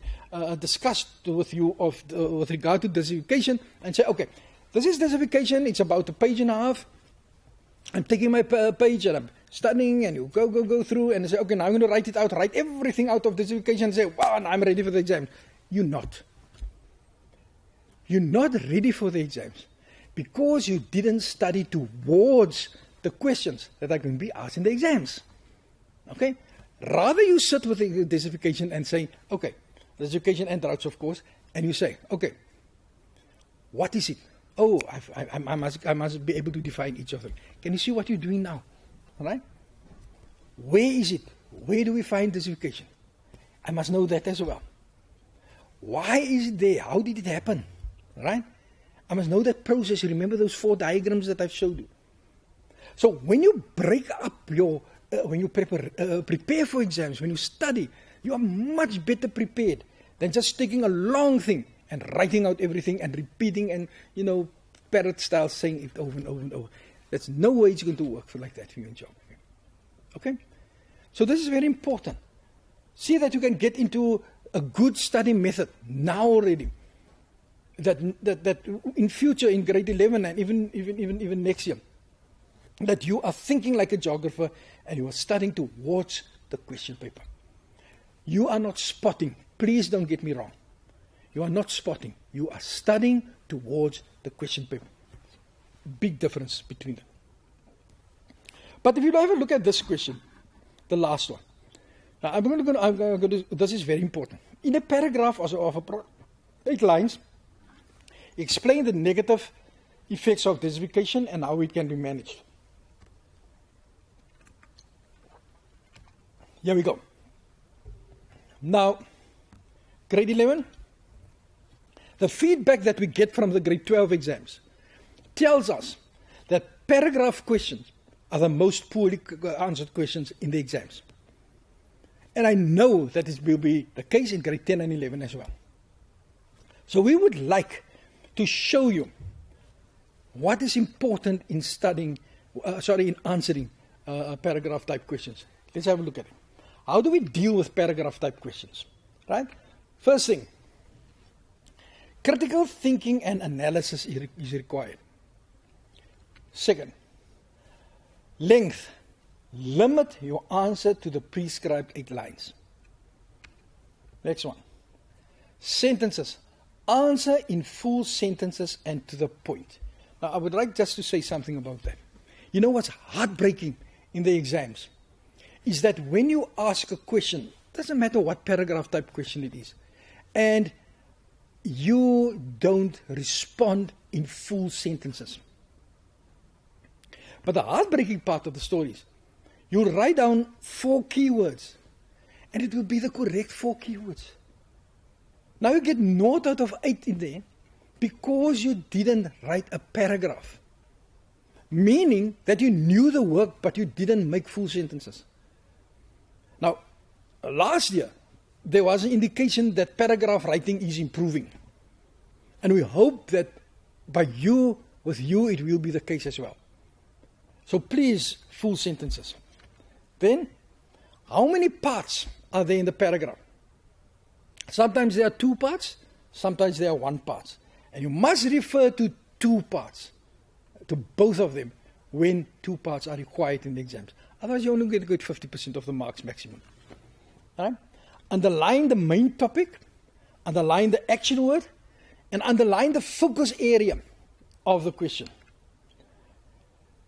discussed with you with regard to desertification and say, okay, this is desertification, it's about 1.5 pages. I'm taking my page and I'm studying, and you go through and say, okay, now I'm going to write it out, write everything out of desertification and say, wow, now I'm ready for the exam. You're not. You're not ready for the exams because you didn't study towards the questions that are going to be asked in the exams. Okay? Rather you sit with the desertification and say, okay, desertification and droughts, of course, and you say, okay, what is it? Oh, I must be able to define each of them. Can you see what you're doing now? All right? Where is it? Where do we find desertification? I must know that as well. Why is it there? How did it happen? All right? I must know that process. Remember those 4 diagrams that I've showed you. So when you break up when you prepare for exams, when you study, you are much better prepared than just taking a long thing and writing out everything and repeating and, parrot style saying it over and over and over. That's no way it's going to work like that for you in geography. Okay? So this is very important. See that you can get into a good study method now already. That in future, in grade 11 and even next year, that you are thinking like a geographer and you are studying towards the question paper. You are not spotting. Please don't get me wrong. You are not spotting. You are studying towards the question paper. Big difference between them. But if you have a look at this question, the last one. Now I'm going to this is very important. In a paragraph of 8 lines, explain the negative effects of desertification and how it can be managed. Here we go. Now, grade 11, the feedback that we get from the grade 12 exams tells us that paragraph questions are the most poorly answered questions in the exams. And I know that it will be the case in grade 10 and 11 as well. So we would like to show you what is important in in answering paragraph type questions. Let's have a look at it. How do we deal with paragraph type questions? Right? First thing, critical thinking and analysis is required. Second, length. Limit your answer to the prescribed 8 lines. Next one. Sentences. Answer in full sentences and to the point. Now, I would like just to say something about that. You know what's heartbreaking in the exams is that when you ask a question, doesn't matter what paragraph type question it is, and you don't respond in full sentences. But the heartbreaking part of the story is, you'll write down 4 keywords, and it will be the correct 4 keywords. Now you get 0 out of 8 in there because you didn't write a paragraph. Meaning that you knew the work, but you didn't make full sentences. Now, last year, there was an indication that paragraph writing is improving. And we hope that with you, it will be the case as well. So please, full sentences. Then, how many parts are there in the paragraph? Sometimes there are 2 parts, sometimes there are 1 part. And you must refer to 2 parts, to both of them, when 2 parts are required in the exams. Otherwise, you only get 50% of the marks maximum. Right? Underline the main topic, underline the action word, and underline the focus area of the question.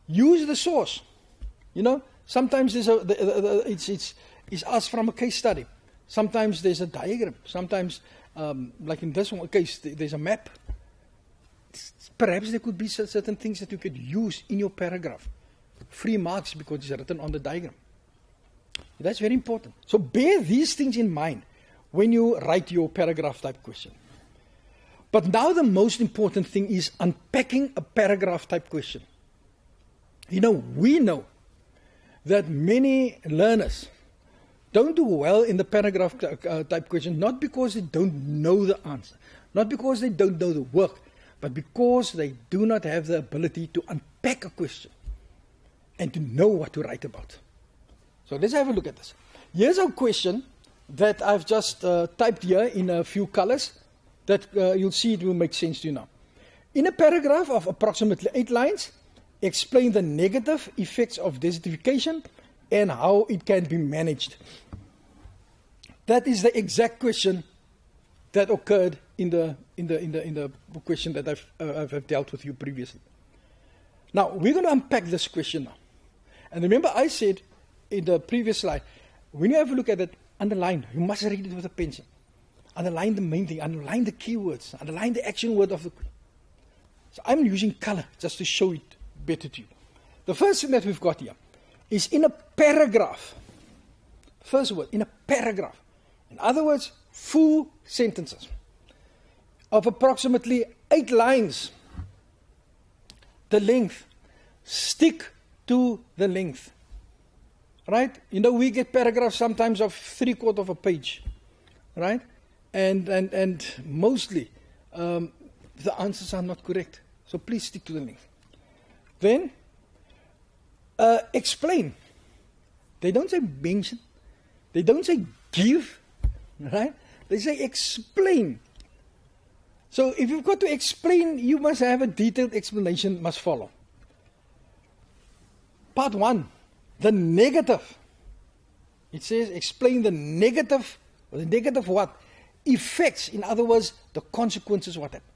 Use the source. You know, sometimes it's asked from a case study. Sometimes there's a diagram. Sometimes, like in this one case, there's a map. Perhaps there could be certain things that you could use in your paragraph. Free marks because it's written on the diagram. That's very important. So bear these things in mind when you write your paragraph type question. But now the most important thing is unpacking a paragraph type question. You know, we know that many learners don't do well in the paragraph type question, not because they don't know the answer, not because they don't know the work, but because they do not have the ability to unpack a question and to know what to write about. So let's have a look at this. Here's a question that I've just typed here in a few colors that you'll see it will make sense to you now. In a paragraph of approximately 8 lines, explain the negative effects of desertification and how it can be managed. That is the exact question that occurred in the question that I've dealt with you previously. Now, we're going to unpack this question now. And remember I said in the previous slide, when you have a look at it, underline. You must read it with a pencil. Underline the main thing. Underline the keywords. Underline the action word of the question. So I'm using color just to show it better to you. The first thing that we've got here is in a paragraph. First word, in a paragraph. In other words, full sentences of approximately 8 lines. The length. Stick to the length. Right? You know, we get paragraphs sometimes of 3/4 of a page. Right? And mostly the answers are not correct. So please stick to the length. Then, explain. They don't say mention. They don't say give. Right? They say explain. So if you've got to explain, you must have a detailed explanation must follow. Part 1, the negative. It says explain the negative, or the negative what? Effects. In other words, the consequences what happens.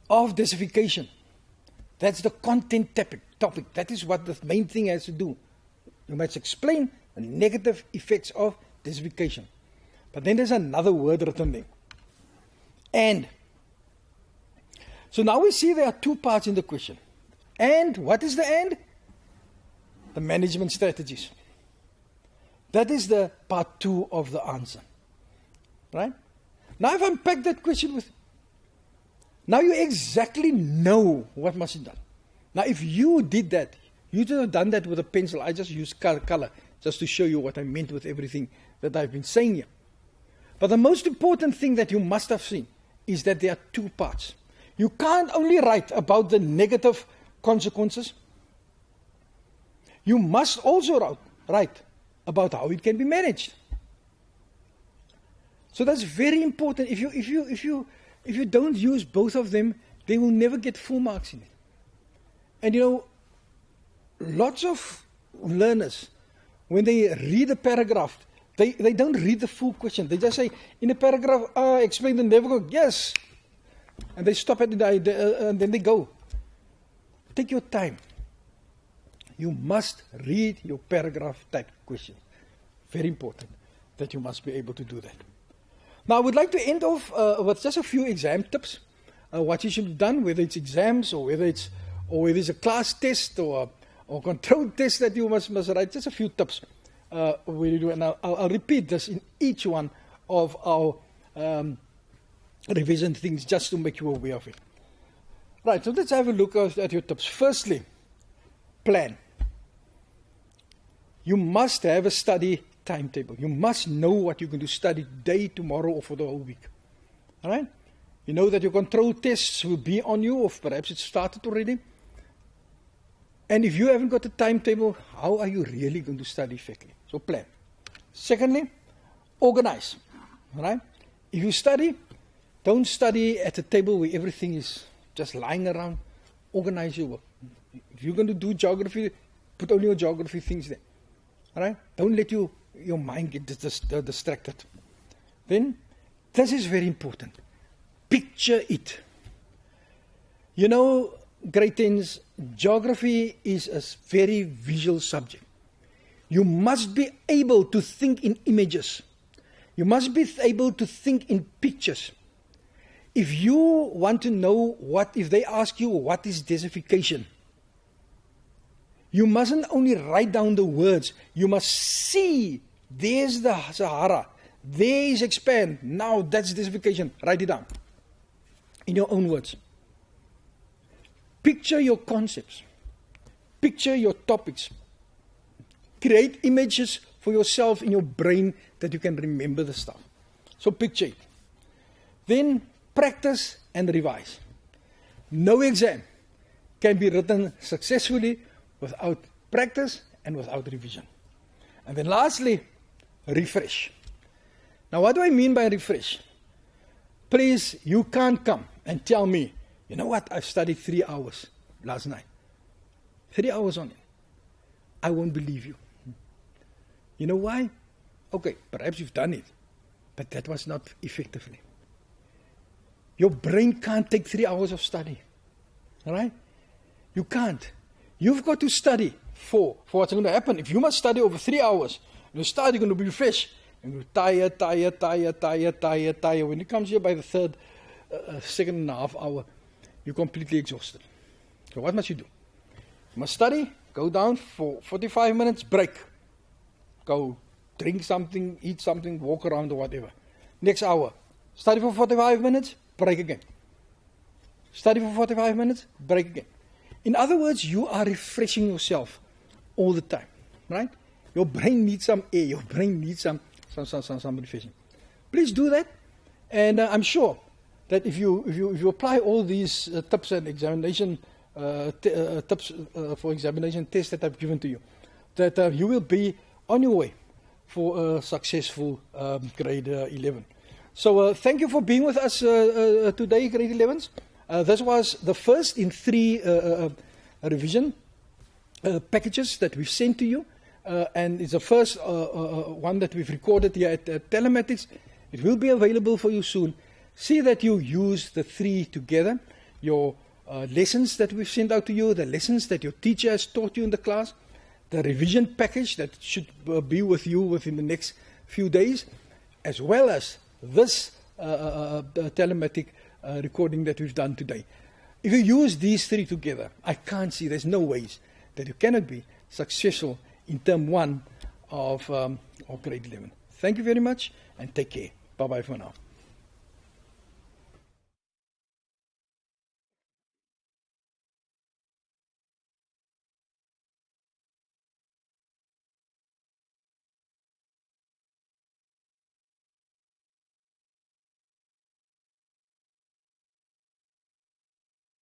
Of desertification. That's the content topic. That is what the main thing has to do. You must explain the negative effects of desertification. But then there's another word written there. And. So now we see there are 2 parts in the question. And what is the and? The management strategies. That is the part 2 of the answer. Right? Now I've unpacked that question with you. Now you exactly know what must be done. Now if you did that, you could have done that with a pencil. I just used color just to show you what I meant with everything that I've been saying here. But the most important thing that you must have seen is that there are two parts. You can't only write about the negative consequences. You must also write about how it can be managed. So that's very important. If you don't use both of them, they will never get full marks in it. And you know, lots of learners, when they read a paragraph, they don't read the full question. They just say, in a paragraph, explain the navigable, yes. And they stop at it, and then they go. Take your time. You must read your paragraph type question. Very important that you must be able to do that. Now, I would like to end off with just a few exam tips. What you should have done, whether it's exams or whether it's a class test or control test that you must write. Just a few tips. And I'll repeat this in each one of our revision things just to make you aware of it. Right, so let's have a look at your tips. Firstly, plan. You must have a study timetable. You must know what you're going to study today, tomorrow, or for the whole week. All right? You know that your control tests will be on you, or perhaps it's started already. And if you haven't got a timetable, how are you really going to study effectively? So plan. Secondly, organize. All right? If you study, don't study at a table where everything is just lying around. Organize your work. If you're going to do geography, put only your geography things there. All right? Don't let your mind get distracted. Then, this is very important. Picture it. You know, grade 10s, geography is a very visual subject. You must be able to think in images. You must be able to think in pictures. If you want to know if they ask you what is desertification, you mustn't only write down the words. You must see, there's the Sahara, there is expand, now that's desertification. Write it down in your own words. Picture your concepts. Picture your topics. Create images for yourself in your brain that you can remember the stuff. So picture it. Then practice and revise. No exam can be written successfully without practice and without revision. And then lastly, refresh. Now what do I mean by refresh? Please, you can't come and tell me, you know what, I've studied 3 hours last night. 3 hours on it. I won't believe you. You know why? Okay, perhaps you've done it, but that was not effectively. Your brain can't take 3 hours of study. All right? You can't. You've got to study for what's going to happen. If you must study over 3 hours, you start, you're going to be fresh. And you're tired. When it comes here by the second and a half hour, you're completely exhausted. So what must you do? You must study, go down for 45 minutes, break. Go drink something, eat something, walk around or whatever. Next hour, study for 45 minutes, break again. Study for 45 minutes, break again. In other words, you are refreshing yourself all the time, right? Your brain needs some air. Your brain needs some refreshing. Please do that, and I'm sure that if you apply all these tips and examination tips for examination tests that I've given to you, that you will be on your way for a successful grade 11. So thank you for being with us today, grade 11s. This was the first in 3 revision packages that we've sent to you. And it's the first one that we've recorded here at Telematics. It will be available for you soon. See that you use the 3 together. Your lessons that we've sent out to you, the lessons that your teacher has taught you in the class, the revision package that should be with you within the next few days, as well as this telematic recording that we've done today. If you use these 3 together, I can't see, there's no ways that you cannot be successful in term 1 of grade 11. Thank you very much and take care. Bye-bye for now.